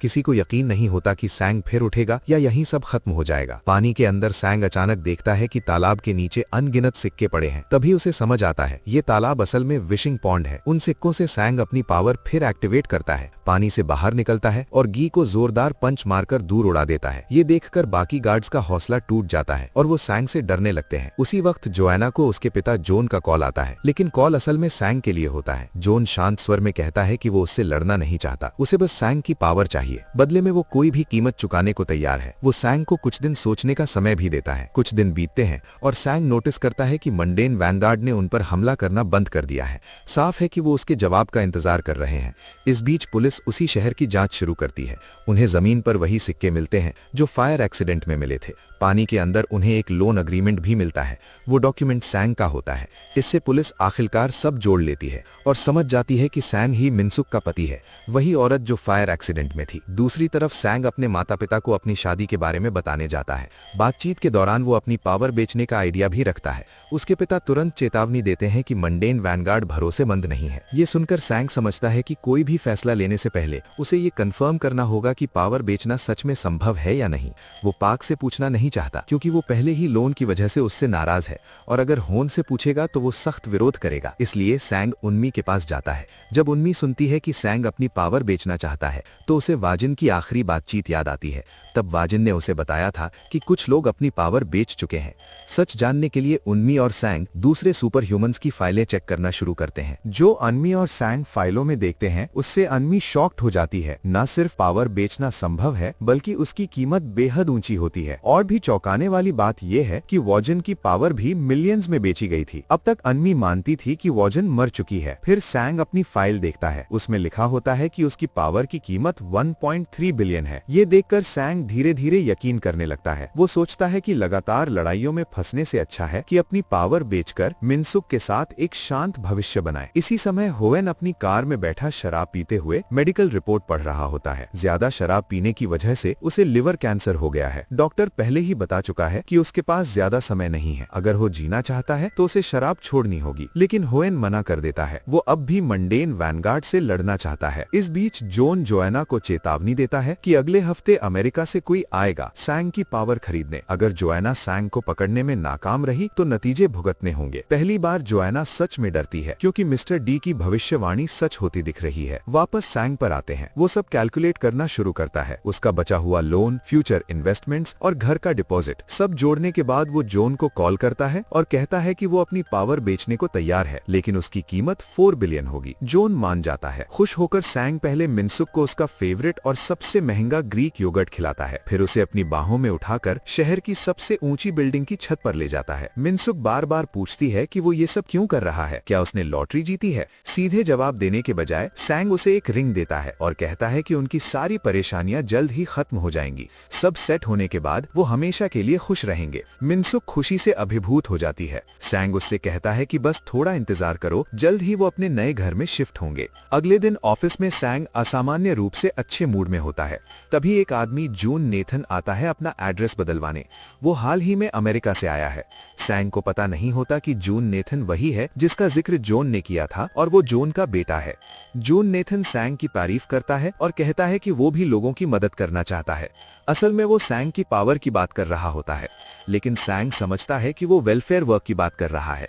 किसी को यकीन नहीं होता कि सैंग फिर उठेगा या यहीं सब खत्म हो जाएगा। पानी के अंदर सैंग अचानक देखता है कि तालाब के नीचे अनगिनत सिक्के पड़े हैं। तभी उसे समझ आता है ये तालाब असल में विशिंग पॉन्ड है। उन सिक्कों से सैंग अपनी पावर फिर एक्टिवेट करता है, पानी से बाहर निकलता है और गी को जोरदार पंच मारकर दूर उड़ा देता है। ये देखकर बाकी गार्ड्स का हौसला टूट जाता है और वो सैंग से डरने लगते हैं। उसी वक्त जोएना को उसके पिता जोन का कॉल आता है, लेकिन कॉल असल में सैंग के लिए होता है। जोन शांत स्वर में कहता है कि वो उससे लड़ना नहीं चाहता, उसे बस सैंग की पावर चाहिए। बदले में वो कोई भी कीमत चुकाने को तैयार है। वो सैंग को कुछ दिन सोचने का समय भी देता है। कुछ दिन बीतते हैं और सैंग नोटिस करता है कि मंडेन वैनगार्ड ने उन पर हमला करना बंद कर दिया है। साफ है कि वो उसके जवाब का इंतजार कर रहे हैं। इस बीच पुलिस उसी शहर की जांच शुरू करती है। उन्हें जमीन पर वही सिक्के मिलते हैं जो फायर एक्सीडेंट में मिले थे। पानी के अंदर उन्हें एक लोन अग्रीमेंट भी मिलता है। वो डॉक्यूमेंट सैंग का होता है। इससे पुलिस आखिरकार सब जोड़ लेती है और समझ जाती है कि सैंग ही मिनसुक का पति है, वही औरत जो फायर एक्सीडेंट में थी। दूसरी तरफ सैंग अपने माता पिता को अपनी शादी के बारे में बताने जाता है। बातचीत के दौरान वो अपनी पावर बेचने का आइडिया भी रखता है। उसके पिता तुरंत चेतावनी देते हैं कि मंडेन वैनगार्ड भरोसेमंद नहीं है। ये सुनकर सैंग समझता है कि कोई भी फैसला लेने से पहले उसे ये कंफर्म करना होगा कि पावर बेचना सच में संभव है या नहीं। वो पाक से पूछना नहीं चाहता क्योंकि वो पहले ही लोन की वजह से उससे नाराज है और अगर होन से पूछेगा तो वो सख्त विरोध करेगा। इसलिए सैंग उन्मी के पास जाता है। जब उन्मी सुनती है कि सैंग अपनी पावर बेचना चाहता है तो उसे वाजिन की आखिरी बातचीत याद आती है। तब वाजिन ने उसे बताया था कि कुछ लोग अपनी पावर बेच चुके हैं। सच जानने के लिए उन्मी और सैंग दूसरे सुपर ह्यूमंस की फाइलें चेक करना शुरू करते हैं।
जो अनमी और सैंग फाइलों में देखते हैं उससे अनमी शॉक्ड हो जाती है। न सिर्फ पावर बेचना संभव है बल्कि उसकी कीमत बेहद ऊंची होती है। और भी चौंकाने वाली बात यह है कि वॉजन की पावर भी मिलियंस में बेची गई थी। अब तक अनमी मानती थी कि वॉजन मर चुकी है। फिर सैंग अपनी फाइल देखता है, उसमें लिखा होता है कि उसकी पावर की कीमत 1.3 बिलियन है। ये देखकर सैंग धीरे धीरे यकीन करने लगता है। वो सोचता है कि लगातार लड़ाइयों में फंसने से अच्छा है कि अपनी पावर बेचकर मिनसुक के साथ एक शांत भविष्य बनाए। इसी समय होवेन अपनी कार में बैठा शराब पीते हुए मेडिकल रिपोर्ट पढ़ रहा होता है। ज्यादा शराब पीने की वजह से उसे लिवर कैंसर हो गया है। डॉक्टर पहले ही बता चुका है कि उसके पास ज्यादा समय नहीं है। अगर वो जीना चाहता है तो उसे शराब छोड़नी होगी, लेकिन होवेन मना कर देता है। वो अब भी मंडेन वैनगार्ड से लड़ना चाहता है। इस बीच जोन जोएना को चेतावनी देता है कि अगले हफ्ते अमेरिका से कोई आएगा सैंग की पावर खरीदने। अगर जोएना सैंग को पकड़ने में नाकाम रही तो नतीजे भुगतने होंगे। पहली बार जोएना सच में डरती है क्योंकि मिस्टर डी की भविष्यवाणी सच होती दिख रही है। वापस सैंग पर आते हैं। वो सब कैलकुलेट करना शुरू करता है। उसका बचा हुआ लोन, फ्यूचर इन्वेस्टमेंट्स और घर का डिपॉजिट सब जोड़ने के बाद वो जोन को कॉल करता है और कहता है कि वो अपनी पावर बेचने को तैयार है, लेकिन उसकी कीमत 4 बिलियन होगी। जोन मान जाता है। खुश होकर सैंग पहले मिनसुक को उसका फेवरेट और सबसे महंगा ग्रीक योगर्ट खिलाता है। फिर उसे अपनी बाहों में उठाकर शहर की सबसे ऊंची बिल्डिंग की छत पर ले जाता है। मिनसुक बार बार पूछती है कि वो ये सब क्यों कर रहा है, क्या उसने लॉटरी जीती है। सीधे जवाब देने के बजाय सैंग उसे एक रिंग देता है और कहता है कि उनकी सारी परेशानियां जल्द ही खत्म हो जाएंगी। सब सेट होने के बाद वो हमेशा के लिए खुश रहेंगे। मिनसुक खुशी से अभिभूत हो जाती है। सैंग उससे कहता है कि बस थोड़ा इंतजार करो, जल्द ही वो अपने नए घर में शिफ्ट होंगे। अगले दिन ऑफिस में सैंग असामान्य रूप से अच्छे मूड में होता है। तभी एक आदमी जून नेथन आता है अपना एड्रेस बदलवाने। वो हाल ही में अमेरिका से आया है। सैंग को पता नहीं होता कि जून नेथन वही है जिसका जिक्र जोन ने किया था और वो जोन का बेटा है। जून नेथन सैंग की तारीफ करता है और कहता है कि वो भी लोगों की मदद करना चाहता है। असल में वो सैंग की पावर की बात कर रहा होता है, लेकिन सैंग समझता है कि वो वेलफेयर वर्क की बात कर रहा है।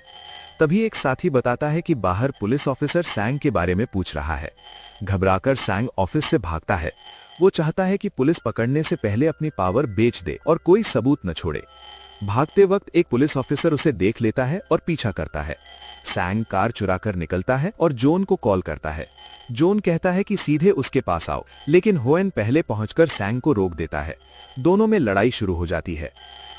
तभी एक साथी बताता है कि बाहर पुलिस ऑफिसर सैंग के बारे में पूछ रहा है। घबराकर सैंग ऑफिस से भागता है। वो चाहता है कि पुलिस पकड़ने से पहले अपनी पावर बेच दे और कोई सबूत न छोड़े। भागते वक्त एक पुलिस ऑफिसर उसे देख लेता है और पीछा करता है। सैंग कार चुराकर निकलता है और जोन को कॉल करता है। जोन कहता है कि सीधे उसके पास आओ, लेकिन होएन पहले पहुंचकर सैंग को रोक देता है। दोनों में लड़ाई शुरू हो जाती है।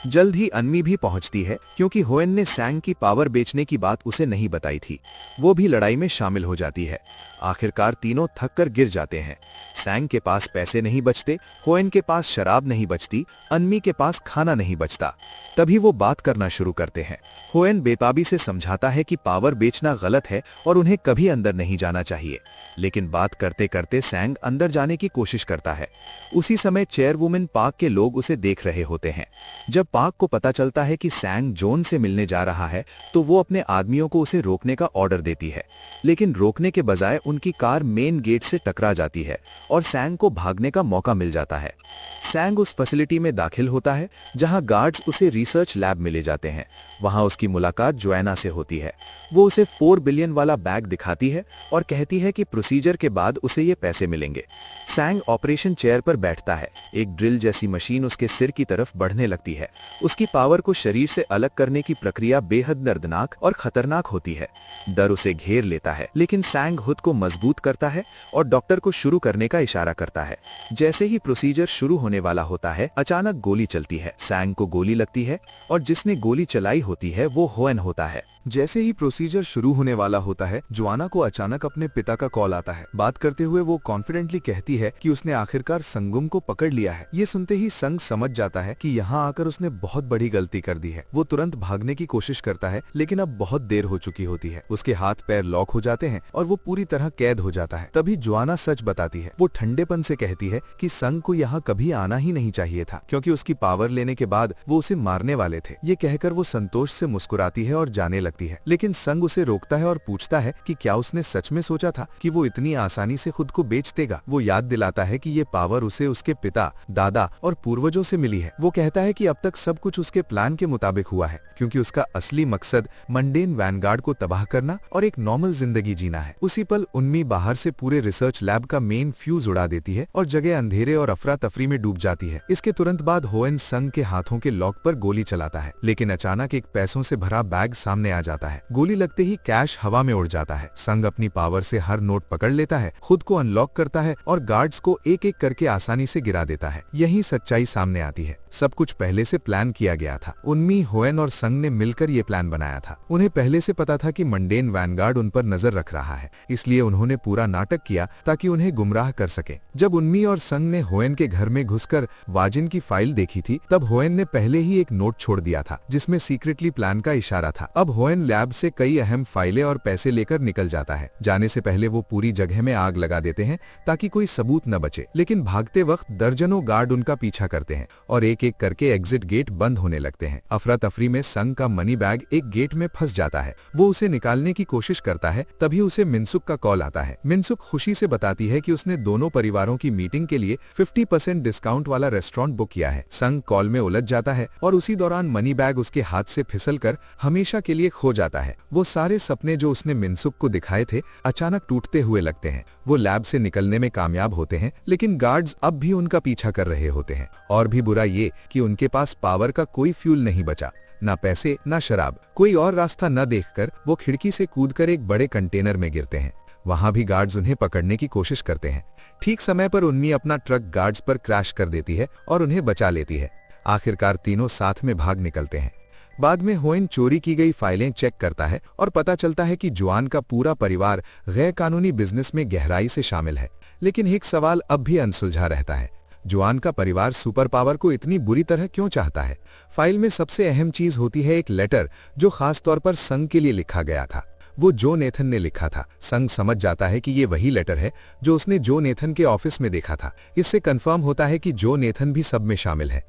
जल्द ही अनमी भी पहुंचती है क्योंकि होएन ने सैंग की पावर बेचने की बात उसे नहीं बताई थी। वो भी लड़ाई में शामिल हो जाती है। आखिरकार तीनों थक कर गिर जाते हैं। सैंग के पास पैसे नहीं बचते, होएन के पास शराब नहीं बचती, अनमी के पास खाना नहीं बचता। तभी वो बात करना शुरू करते हैं। होएन बेताबी से समझाता है कि
पावर बेचना गलत है और उन्हें कभी अंदर नहीं जाना चाहिए। लेकिन बात करते करते सैंग अंदर जाने की कोशिश करता है। उसी समय चेयरवुमन पार्क के लोग उसे देख रहे होते हैं। जब पार्क को पता चलता है कि सैंग जॉन से मिलने जा रहा है तो वो अपने आदमियों को उसे रोकने का ऑर्डर देती है, लेकिन रोकने के बजाय उनकी कार मेन गेट से टकरा जाती है और सैंग को भागने का मौका मिल जाता है। सैंग उस फैसिलिटी में दाखिल होता है जहां गार्ड्स उसे रिसर्च लैब में ले जाते हैं। वहां उसकी मुलाकात जोएना से होती है। वो उसे 4 बिलियन वाला बैग दिखाती है और कहती है कि प्रोसीजर के बाद उसे ये पैसे मिलेंगे। सैंग ऑपरेशन चेयर पर बैठता है। एक ड्रिल जैसी मशीन उसके सिर की तरफ बढ़ने लगती है। उसकी पावर को शरीर से अलग करने की प्रक्रिया बेहद दर्दनाक और खतरनाक होती है। डर उसे घेर लेता है, लेकिन सैंग खुद को मजबूत करता है और डॉक्टर को शुरू करने का इशारा करता है। जैसे ही प्रोसीजर शुरू होने वाला होता है, अचानक गोली चलती है। सैंग को गोली लगती है और जिसने गोली चलाई होती है वो होएन होता है।
जैसे ही प्रोसीजर शुरू होने वाला होता है, जोआना को अचानक अपने पिता का कॉल आता है। बात करते हुए वो कॉन्फिडेंटली कहती है कि उसने आखिरकार संगुम को पकड़ लिया है। ये सुनते ही संग समझ जाता है कि यहाँ आकर उसने बहुत बड़ी गलती कर दी है। वो तुरंत भागने की कोशिश करता है, लेकिन अब बहुत देर हो चुकी होती है। उसके हाथ पैर लॉक हो जाते हैं और वो पूरी तरह कैद हो जाता है। तभी जोआना सच बताती है। वो ठंडेपन से कहती है कि संग को यहाँ कभी आना ही नहीं चाहिए था, क्योंकि उसकी पावर लेने के बाद वो उसे मारने वाले थे। ये कहकर वो संतोष से मुस्कुराती है और जाने लगती है, लेकिन संग उसे रोकता है और पूछता है कि क्या उसने सच में सोचा था कि वो इतनी आसानी से खुद को बेच देगा। वो याद दिलाता है कि ये पावर उसे उसके पिता, दादा और पूर्वजों से मिली है। वो कहता है कि अब तक सब कुछ उसके प्लान के मुताबिक हुआ है, क्योंकि उसका असली मकसद मंडेन वैनगार्ड को तबाह करना और एक नॉर्मल जिंदगी जीना है। उसी पल उन्मी बाहर से पूरे रिसर्च लैब का मेन फ्यूज उड़ा देती है और जगह अंधेरे और अफरा तफरी में डूब जाती है। इसके तुरंत बाद होएन संग के हाथों के लॉक पर गोली चलाता है, लेकिन अचानक एक पैसों से भरा बैग सामने आ जाता है। गोली लगते ही कैश हवा में उड़ जाता है। संग अपनी पावर से हर नोट पकड़ लेता है, खुद को अनलॉक करता है और गार्ड्स को एक एक करके आसानी से गिरा देता है। यही सच्चाई सामने आती है। सब कुछ पहले से प्लान किया गया था। उन्मी, होएन और संग ने मिलकर ये प्लान बनाया था। उन्हें पहले से पता था कि मंडेन वैनगार्ड उन पर नजर रख रहा है, इसलिए उन्होंने पूरा नाटक किया ताकि उन्हें गुमराह कर सके। जब उन्मी और संग ने होएन के घर में घुसकर वाजिन की फाइल देखी थी, तब होएन ने पहले ही एक नोट छोड़ दिया था जिसमें सीक्रेटली प्लान का इशारा था। अब होएन लैब से कई अहम फाइलें और पैसे लेकर निकल जाता है। जाने से पहले वो पूरी जगह में आग लगा देते हैं ताकि कोई सबूत न बचे, लेकिन भागते वक्त दर्जनों गार्ड उनका पीछा करते हैं और एक एक करके एग्जिट गेट बंद होने लगते हैं। अफरा तफरी में संग का मनी बैग एक गेट में फंस जाता है। वो उसे निकालने की कोशिश करता है, तभी उसे मिनसुक का कॉल आता है। मिनसुक खुशी से बताती है कि उसने दोनों परिवारों की मीटिंग के लिए 50% डिस्काउंट वाला रेस्टोरेंट बुक किया है। संग कॉल में उलझ जाता है और उसी दौरान मनी बैग उसके हाथ से फिसलकर हमेशा के लिए खो जाता है। वो सारे सपने जो उसने मिनसुक को दिखाए थे अचानक टूटते हुए लगते हैं। वो लैब से निकलने में कामयाब होते हैं, लेकिन गार्ड्स अब भी उनका पीछा कर रहे होते हैं। और भी बुरा ये कि उनके पास पावर का कोई फ्यूल नहीं बचा, ना पैसे ना शराब। कोई और रास्ता न देखकर वो खिड़की से कूदकर एक बड़े कंटेनर में गिरते हैं। वहां भी गार्ड्स उन्हें पकड़ने की कोशिश करते हैं। ठीक समय पर उन्मी अपना ट्रक गार्ड्स पर क्रैश कर देती है और उन्हें बचा लेती है। आखिरकार तीनों साथ में भाग निकलते हैं। बाद में होएन चोरी की गई फाइलें चेक करता है और पता चलता है कि जुआन का पूरा परिवार गैर कानूनी बिजनेस में गहराई से शामिल है। लेकिन एक सवाल अब भी अनसुलझा रहता है, जुआन का परिवार सुपर पावर को इतनी बुरी तरह क्यों चाहता है? फाइल में सबसे अहम चीज होती है एक लेटर जो खास तौर पर संग के लिए लिखा गया था। वो जो नेथन ने लिखा था। संग समझ जाता है कि ये वही लेटर है जो उसने जो नेथन के ऑफिस में देखा था। इससे कंफर्म होता है कि जो नेथन भी सब में शामिल है।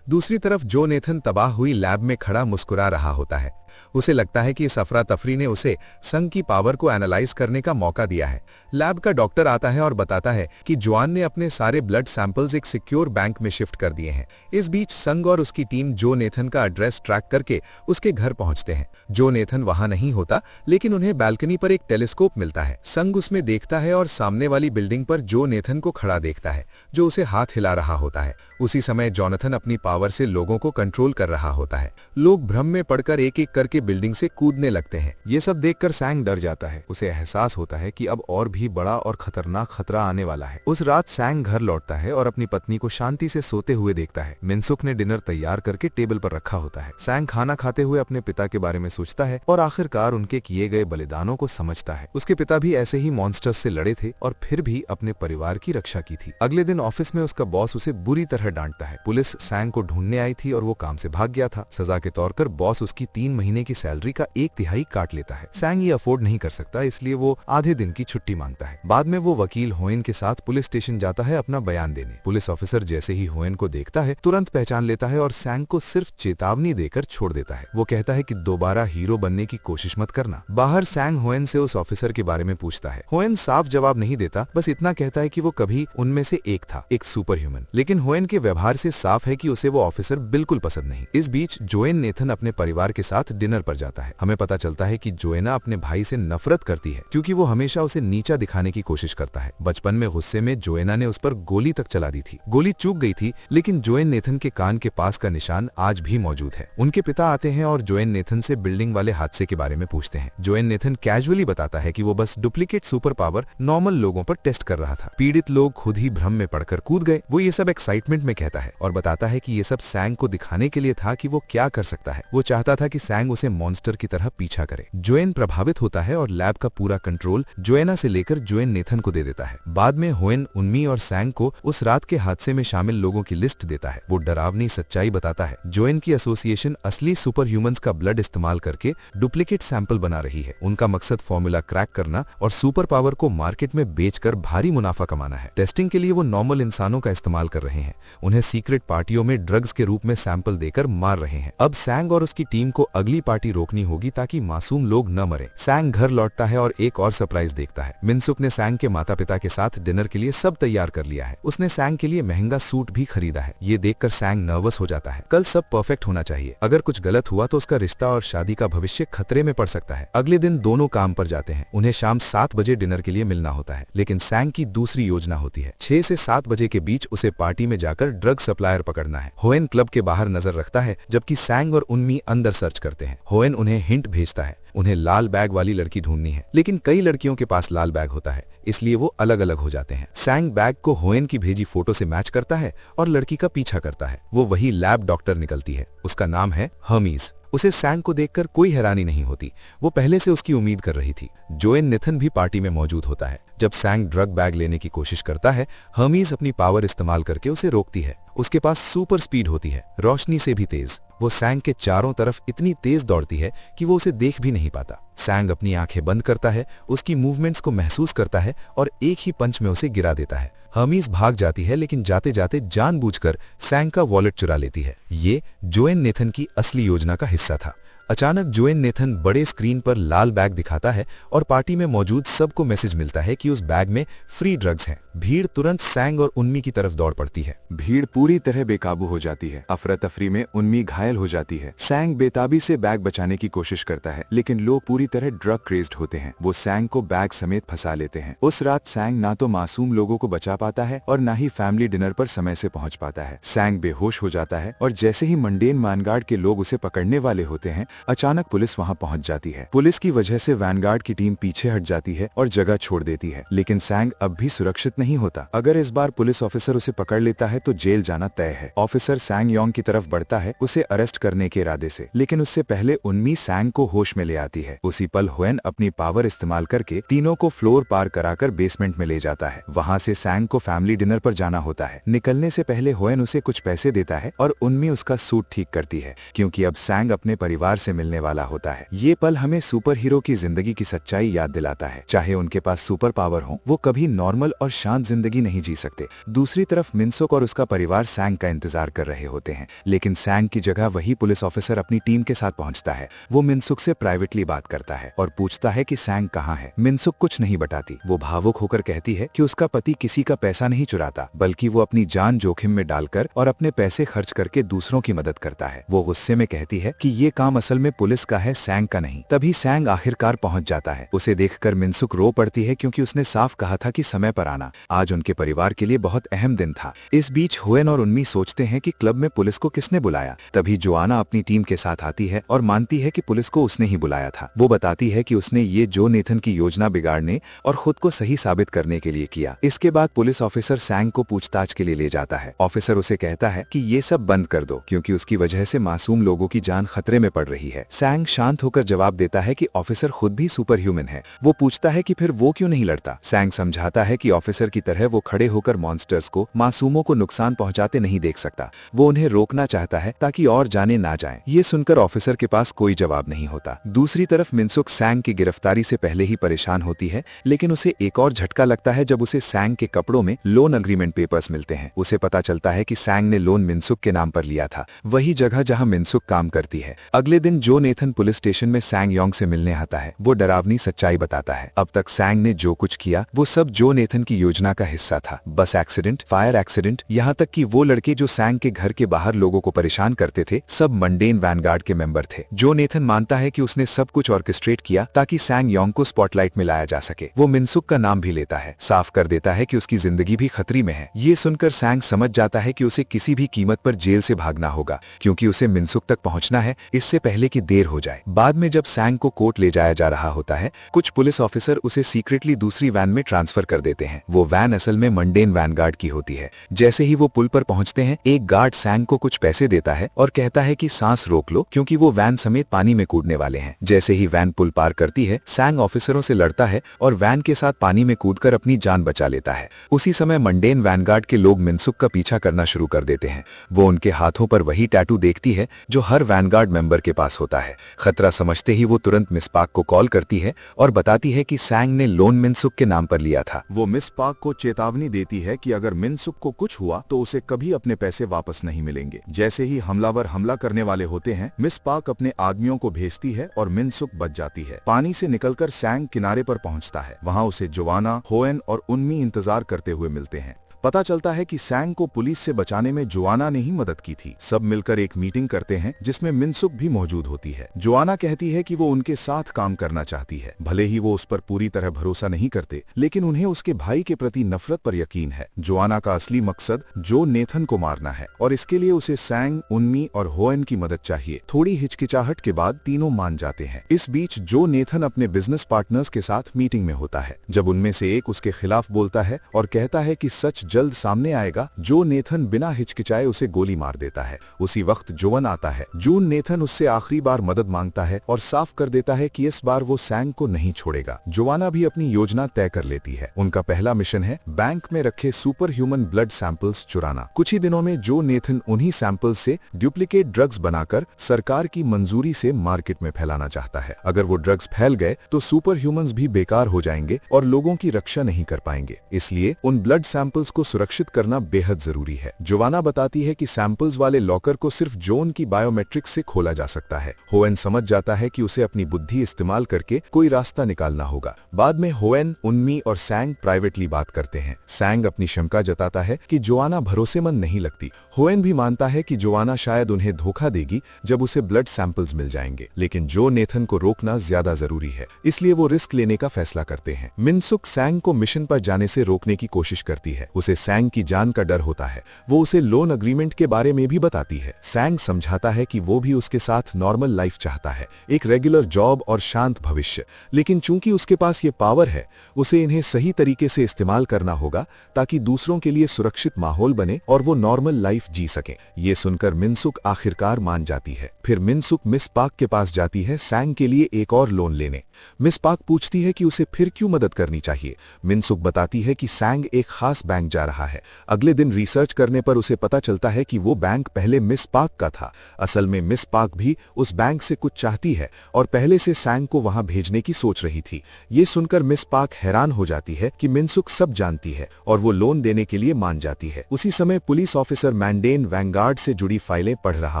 दूसरी तरफ जो नेथन तबाह हुई लैब में खड़ा मुस्कुरा रहा होता है। उसे लगता है कि इस अफरा तफरी ने उसे संग की पावर को एनालाइज करने का मौका दिया है। लैब का डॉक्टर आता है और बताता है कि जुआन ने अपने सारे ब्लड सैंपल्स एक सिक्योर बैंक में शिफ्ट कर दिए हैं। इस बीच संग और उसकी टीम जो नेथन का एड्रेस ट्रैक करके उसके घर पहुंचते हैं। जो नेथन वहां नहीं होता, लेकिन उन्हें बालकनी पर एक टेलीस्कोप मिलता है। संग उसमें देखता है और सामने वाली बिल्डिंग पर जो नेथन को खड़ा देखता है, जो उसे हाथ हिला रहा होता है। उसी समय जॉनथन अपनी पावर से लोगों को कंट्रोल कर रहा होता है। लोग भ्रम में पड़कर एक एक करके बिल्डिंग से कूदने लगते हैं।
ये सब देखकर सैंग डर जाता है। उसे एहसास होता है कि अब और भी बड़ा और खतरनाक खतरा आने वाला है। उस रात सैंग घर लौटता है और अपनी पत्नी को शांति से सोते हुए देखता है। मिनसुक ने डिनर तैयार करके टेबल पर रखा होता है। सैंग खाना खाते हुए अपने पिता के बारे में सोचता है और आखिरकार उनके किए गए बलिदानों को समझता है। उसके पिता भी ऐसे ही मॉन्स्टर्स से लड़े थे और फिर भी अपने परिवार की रक्षा की थी। अगले दिन ऑफिस में उसका बॉस उसे बुरी तरह डांटता है। पुलिस सैंग
सैंग को ढूंढने आई थी और वो काम से भाग गया था। सजा के तौर पर बॉस उसकी 3 महीने की सैलरी का 1/3 काट लेता है। सैंग ये अफोर्ड नहीं कर सकता, इसलिए वो आधे दिन की छुट्टी मांगता है। बाद में वो वकील होएन के साथ पुलिस स्टेशन जाता है अपना बयान देने। पुलिस ऑफिसर जैसे ही होएन को देखता है तुरंत पहचान लेता है और सैंग को सिर्फ चेतावनी देकर छोड़ देता है। वो कहता है कि दोबारा हीरो बनने की कोशिश मत करना। बाहर सैंग होएन से उस ऑफिसर के बारे में पूछता है। होएन साफ जवाब नहीं देता, बस इतना कहता है कि वो कभी उनमें से एक था, एक सुपर ह्यूमन। लेकिन होएन के व्यवहार से साफ है कि उसे वो ऑफिसर बिल्कुल पसंद नहीं। इस बीच जोएन नेथन अपने परिवार के साथ डिनर पर जाता है। हमें पता चलता है कि जोएना अपने भाई से नफरत करती है क्योंकि वो हमेशा उसे नीचा दिखाने की कोशिश करता है। बचपन में गुस्से में जोएना ने उस पर गोली तक चला दी थी। गोली चूक गई थी, लेकिन जोएन नेथन के कान के पास का निशान आज भी मौजूद है। उनके पिता आते हैं और जोएन नेथन से बिल्डिंग वाले हादसे के बारे में पूछते हैं। जोएन नेथन कैजुअली बताता है कि वो बस डुप्लीकेट सुपर पावर नॉर्मल लोगों पर टेस्ट कर रहा था। पीड़ित लोग खुद ही भ्रम में पड़कर कूद गए। वो ये सब एक्साइटमेंट में कहता है और बताता है कि ये सब सैंग को दिखाने के लिए था कि वो क्या कर सकता है। वो चाहता था कि सैंग उसे मॉन्स्टर की तरह पीछा करे। जोएन प्रभावित होता है और लैब का पूरा कंट्रोल जोएना से लेकर जोएन नेथन को दे देता है। बाद में होएन उन्मी और सैंग को उस रात के हादसे में शामिल लोगों की लिस्ट देता है। वो डरावनी सच्चाई बताता है। जोएन की एसोसिएशन असली सुपर ह्यूमंस का ब्लड इस्तेमाल करके डुप्लीकेट सैंपल बना रही है। उनका मकसद फॉर्मूला क्रैक करना और सुपर पावर को मार्केट में बेचकर भारी मुनाफा कमाना है। टेस्टिंग के लिए वो नॉर्मल इंसानों का इस्तेमाल कर रहे हैं। उन्हें सीक्रेट पार्टियों में ड्रग्स के रूप में सैंपल देकर मार रहे हैं। अब सैंग और उसकी टीम को अगली पार्टी रोकनी होगी ताकि मासूम लोग न मरे। सैंग घर लौटता है और एक और सरप्राइज देखता है। मिनसुक ने सैंग के माता पिता के साथ डिनर के लिए सब तैयार कर लिया है। उसने सैंग के लिए महंगा सूट भी खरीदा है। ये देखकर सैंग नर्वस हो जाता है। कल सब परफेक्ट होना चाहिए। अगर कुछ गलत हुआ तो उसका रिश्ता और शादी का भविष्य खतरे में पड़ सकता है। अगले दिन दोनों काम पर जाते हैं। उन्हें शाम 7 बजे डिनर के लिए मिलना होता है, लेकिन सैंग की दूसरी योजना होती है। 6 से 7 बजे के बीच उसे पार्टी में जाकर ड्रग सप्लायर पकड़ना है। होएन क्लब के बाहर नजर रखता है जबकि सैंग और उन्मी अंदर सर्च करते हैं। होएन उन्हें हिंट भेजता है। उन्हें लाल बैग वाली लड़की ढूंढनी है, लेकिन कई लड़कियों के पास लाल बैग होता है, इसलिए वो अलग अलग हो जाते हैं। सैंग बैग को होएन की भेजी फोटो से मैच करता है और लड़की का पीछा करता है। वो वही लैब डॉक्टर निकलती है। उसका नाम है हर्मीज। उसे सैंग को देखकर कोई हैरानी नहीं होती। वो पहले से उसकी उम्मीद कर रही थी। जोएन नेथन भी पार्टी में मौजूद होता है। जब सैंग ड्रग बैग लेने की कोशिश करता है, हर्मीज अपनी पावर इस्तेमाल करके उसे रोकती है। उसके पास सुपर स्पीड होती है, रोशनी से भी तेज। वो सैंग के चारों तरफ इतनी तेज दौड़ती है कि वो उसे देख भी नहीं पाता। सैंग अपनी आंखें बंद करता है, उसकी मूवमेंट्स को महसूस करता है और एक ही पंच में उसे गिरा देता है। हर्मीज भाग जाती है, लेकिन जाते जाते जानबूझकर सैंग का वॉलेट चुरा लेती है। ये जोएन नेथन की असली योजना का हिस्सा था। अचानक जोएन नेथन बड़े स्क्रीन पर लाल बैग दिखाता है और पार्टी में मौजूद सबको मैसेज मिलता है कि उस बैग में फ्री ड्रग्स हैं। भीड़ तुरंत सैंग और उन्मी की तरफ दौड़ पड़ती है।
भीड़ पूरी तरह बेकाबू हो जाती है। अफरा तफरी में उन्मी घायल हो जाती है। सैंग बेताबी से बैग बचाने की कोशिश करता है, लेकिन लोग पूरी तरह ड्रग क्रेज्ड होते हैं। वो सैंग को बैग समेत फंसा लेते हैं। उस रात सैंग ना तो मासूम लोगों को बचा पाता है और ना ही फैमिली डिनर पर समय से पहुंच पाता है। सैंग बेहोश हो जाता है और जैसे ही मंडेन वैनगार्ड के लोग उसे पकड़ने वाले होते हैं, अचानक पुलिस वहां पहुंच जाती है। पुलिस की वजह से वैनगार्ड की टीम पीछे हट जाती है और जगह छोड़ देती है, लेकिन सैंग अब भी सुरक्षित नहीं होता। अगर इस बार पुलिस ऑफिसर उसे पकड़ लेता है तो जेल जाना तय है। ऑफिसर सैंग योंग की तरफ बढ़ता है, उसे अरेस्ट करने के इरादे से, लेकिन उससे पहले उन्मी सैंग को होश में ले आती है। उसी पल होएन अपनी पावर इस्तेमाल करके तीनों को फ्लोर पार कराकर बेसमेंट में ले जाता है। वहां से सैंग को फैमिली डिनर पर जाना होता है। निकलने से पहले होएन उसे कुछ पैसे देता है और उन्मी उसका सूट ठीक करती है, क्योंकि अब सैंग अपने परिवार से मिलने वाला होता है। ये पल हमें सुपर हीरो की जिंदगी की सच्चाई याद दिलाता है। चाहे उनके पास सुपर पावर हो, वो कभी नॉर्मल और शांत जिंदगी नहीं जी सकते। दूसरी तरफ मिनसुक और उसका परिवार सैंग का इंतजार कर रहे होते हैं, लेकिन सैंग की जगह वही पुलिस ऑफिसर अपनी टीम के साथ पहुंचता है। वो मिनसुक से प्राइवेटली बात करता है और पूछता है कि सैंग कहाँ है। मिनसुक कुछ नहीं बताती। वो भावुक होकर कहती है कि उसका पति किसी का पैसा नहीं चुराता, बल्कि वो अपनी जान जोखिम में डालकर और अपने पैसे खर्च करके दूसरों की मदद करता है। वो गुस्से में कहती है कि ये काम असल में पुलिस का है, सैंग का नहीं। तभी सैंग आखिरकार पहुंच जाता है। उसे देखकर मिनसुक रो पड़ती है, क्योंकि उसने साफ कहा था कि समय पर आना। आज उनके परिवार के लिए बहुत अहम दिन था। इस बीच होएन और उन्मी सोचते हैं कि क्लब में पुलिस को किसने बुलाया। तभी जोआना अपनी टीम के साथ आती है और मानती है कि पुलिस को उसने ही बुलाया था। वो बताती है कि उसने ये जो नेथन की योजना बिगाड़ने और खुद को सही साबित करने के लिए किया। इसके बाद पुलिस ऑफिसर सैंग को पूछताछ के लिए ले जाता है। ऑफिसर उसे कहता है कि ये सब बंद कर दो, क्योंकि उसकी वजह से मासूम लोगों की जान खतरे में पड़ रही
रही है। सैंग शांत होकर जवाब देता है कि ऑफिसर खुद भी सुपर ह्यूमन है। वो पूछता है कि फिर वो क्यों नहीं लड़ता। सैंग समझाता है कि ऑफिसर की तरह वो खड़े होकर मॉन्स्टर्स को, मासूमों को नुकसान पहुंचाते नहीं देख सकता। वो उन्हें रोकना चाहता है ताकि और जाने ना जाएं। ये सुनकर ऑफिसर के पास कोई जवाब नहीं होता। दूसरी तरफ मिनसुक सैंग की गिरफ्तारी से पहले ही परेशान होती है, लेकिन उसे एक और झटका लगता है जब उसे सैंग के कपड़ों में लोन अग्रीमेंट पेपर्स मिलते हैं। उसे पता चलता है कि सैंग ने लोन मिनसुक के नाम पर लिया था, वही जगह जहां मिनसुक काम करती है। अगले दिन जो नेथन पुलिस स्टेशन में सैंग योंग से मिलने आता है। वो डरावनी सच्चाई बताता है। अब तक सैंग ने जो कुछ किया वो सब जो नेथन की योजना का हिस्सा था। बस एक्सीडेंट, फायर एक्सीडेंट, यहाँ तक कि वो लड़के जो सैंग के घर के बाहर लोगों को परेशान करते थे, सब मंडेन वैनगार्ड के मेंबर थे। जो नेथन मानता है कि उसने सब कुछ ऑर्केस्ट्रेट किया ताकि सैंग योंग को स्पॉटलाइट में लाया जा सके। वो मिनसुक का नाम भी लेता है, साफ कर देता है कि उसकी जिंदगी भी खतरे में है। ये सुनकर सैंग समझ जाता है कि उसे किसी भी कीमत पर जेल से भागना होगा, क्योंकि उसे मिनसुक तक पहुंचना है इससे पहले कि देर हो जाए। बाद में जब सैंग को कोर्ट ले जाया जा रहा होता है, कुछ पुलिस ऑफिसर उसे सीक्रेटली दूसरी वैन में ट्रांसफर कर देते हैं। वो वैन असल में मंडेन वैनगार्ड की होती है। जैसे ही वो पुल पर पहुंचते हैं, एक गार्ड सैंग को कुछ पैसे देता है और कहता है कि सांस रोक लो, क्योंकि वो वैन समेत पानी में कूदने वाले हैं। जैसे ही वैन पुल पार करती है, सैंग ऑफिसरों से लड़ता है और वैन के साथ पानी में कूदकर अपनी जान बचा लेता है। उसी समय मंडेन वैनगार्ड के लोग मिनसुक का पीछा करना शुरू कर देते हैं। वो उनके हाथों पर वही टैटू देखती है जो हर वैनगार्ड मेंबर के पास होता है। खतरा समझते ही वो तुरंत मिस पार्क को कॉल करती है और बताती है कि सैंग ने लोन मिनसुक के नाम पर लिया था।
वो मिस पार्क को चेतावनी देती है कि अगर मिनसुक को कुछ हुआ तो उसे कभी अपने पैसे वापस नहीं मिलेंगे। जैसे ही हमलावर हमला करने वाले होते हैं, मिस पार्क अपने आदमियों को भेजती है और मिनसुक बच जाती है। पानी से निकलकर सैंग किनारे पर पहुंचता है। वहां उसे जोआना, होएन और उन्मी इंतजार करते हुए मिलते हैं। पता चलता है कि सैंग को पुलिस से बचाने में जोआना ने ही मदद की थी। सब मिलकर एक मीटिंग करते हैं जिसमें मिनसुक भी मौजूद होती है। जोआना कहती है कि वो उनके साथ काम करना चाहती है। भले ही वो उस पर पूरी तरह भरोसा नहीं करते, लेकिन उन्हें उसके भाई के प्रति नफरत पर यकीन है। जोआना का असली मकसद जो नेथन को मारना है और इसके लिए उसे सैंग, उन्मी और होएन की मदद चाहिए। थोड़ी हिचकिचाहट के बाद तीनों मान जाते हैं। इस बीच जो नेथन अपने बिजनेस पार्टनर्स के साथ मीटिंग में होता है। जब उनमें से एक उसके खिलाफ बोलता है और कहता है कि सच जल्द सामने आएगा, जो नेथन बिना हिचकिचाए उसे गोली मार देता है। उसी वक्त जोवन आता है। जून नेथन उससे आखिरी बार मदद मांगता है और साफ कर देता है कि इस बार वो सैंग को नहीं छोड़ेगा। जोवाना भी अपनी योजना तय कर लेती है। उनका पहला मिशन है बैंक में रखे सुपर ह्यूमन ब्लड सैंपल्स चुराना। कुछ ही दिनों में जो नेथन उन्हीं सैंपल्स से डुप्लीकेट ड्रग्स बनाकर सरकार की मंजूरी से मार्केट में फैलाना चाहता है। अगर वो ड्रग्स फैल गए तो सुपर ह्यूमंस भी बेकार हो जाएंगे और लोगों की रक्षा नहीं कर पाएंगे। इसलिए उन ब्लड सैंपल्स को सुरक्षित करना बेहद जरूरी है। जोवाना बताती है कि सैंपल्स वाले लॉकर को सिर्फ जोन की बायोमेट्रिक्स से खोला जा सकता है। होएन समझ जाता है कि उसे अपनी बुद्धि इस्तेमाल करके कोई रास्ता निकालना होगा। बाद में होएन, उन्मी और सैंग प्राइवेटली बात करते हैं। सैंग अपनी शंका जताता है कि जोवाना भरोसेमंद नहीं लगती। होएन भी मानता है कि जोवाना शायद उन्हें धोखा देगी जब उसे ब्लड सैंपल्स मिल जाएंगे, लेकिन जो नेथन को रोकना ज्यादा जरूरी है, इसलिए वो रिस्क लेने का फैसला करते हैं। मिनसुक सैंग को मिशन पर जाने से रोकने की कोशिश करती है। उसे सैंग की जान का डर होता है। वो उसे लोन अग्रीमेंट के बारे में भी बताती है। सैंग समझाता है कि वो भी उसके साथ नॉर्मल लाइफ चाहता है, एक रेगुलर जॉब और शांत भविष्य, लेकिन चूंकि उसके पास ये पावर है, उसे इन्हें सही तरीके से इस्तेमाल करना होगा ताकि दूसरों के लिए सुरक्षित माहौल बने और वो नॉर्मल लाइफ जी सके। ये सुनकर मिनसुक आखिरकार मान जाती है। फिर मिनसुक मिस पार्क के पास जाती है सैंग के लिए एक और लोन लेने। मिस पार्क पूछती है कि उसे फिर क्यों मदद करनी चाहिए। मिनसुक बताती है कि सैंग एक खास बैंक जा रहा है। अगले दिन रिसर्च करने पर उसे पता चलता है कि वो बैंक पहले मिस पार्क का था। असल में मिस पार्क भी उस बैंक से कुछ चाहती है और पहले से सैंग को वहां भेजने की सोच रही थी। ये सुनकर मिस पार्क हैरान हो जाती है कि मिनसुक सब जानती है और वो लोन देने के लिए मान जाती है। उसी समय पुलिस ऑफिसर मैंडेन वैनगार्ड से जुड़ी फाइलें पढ़ रहा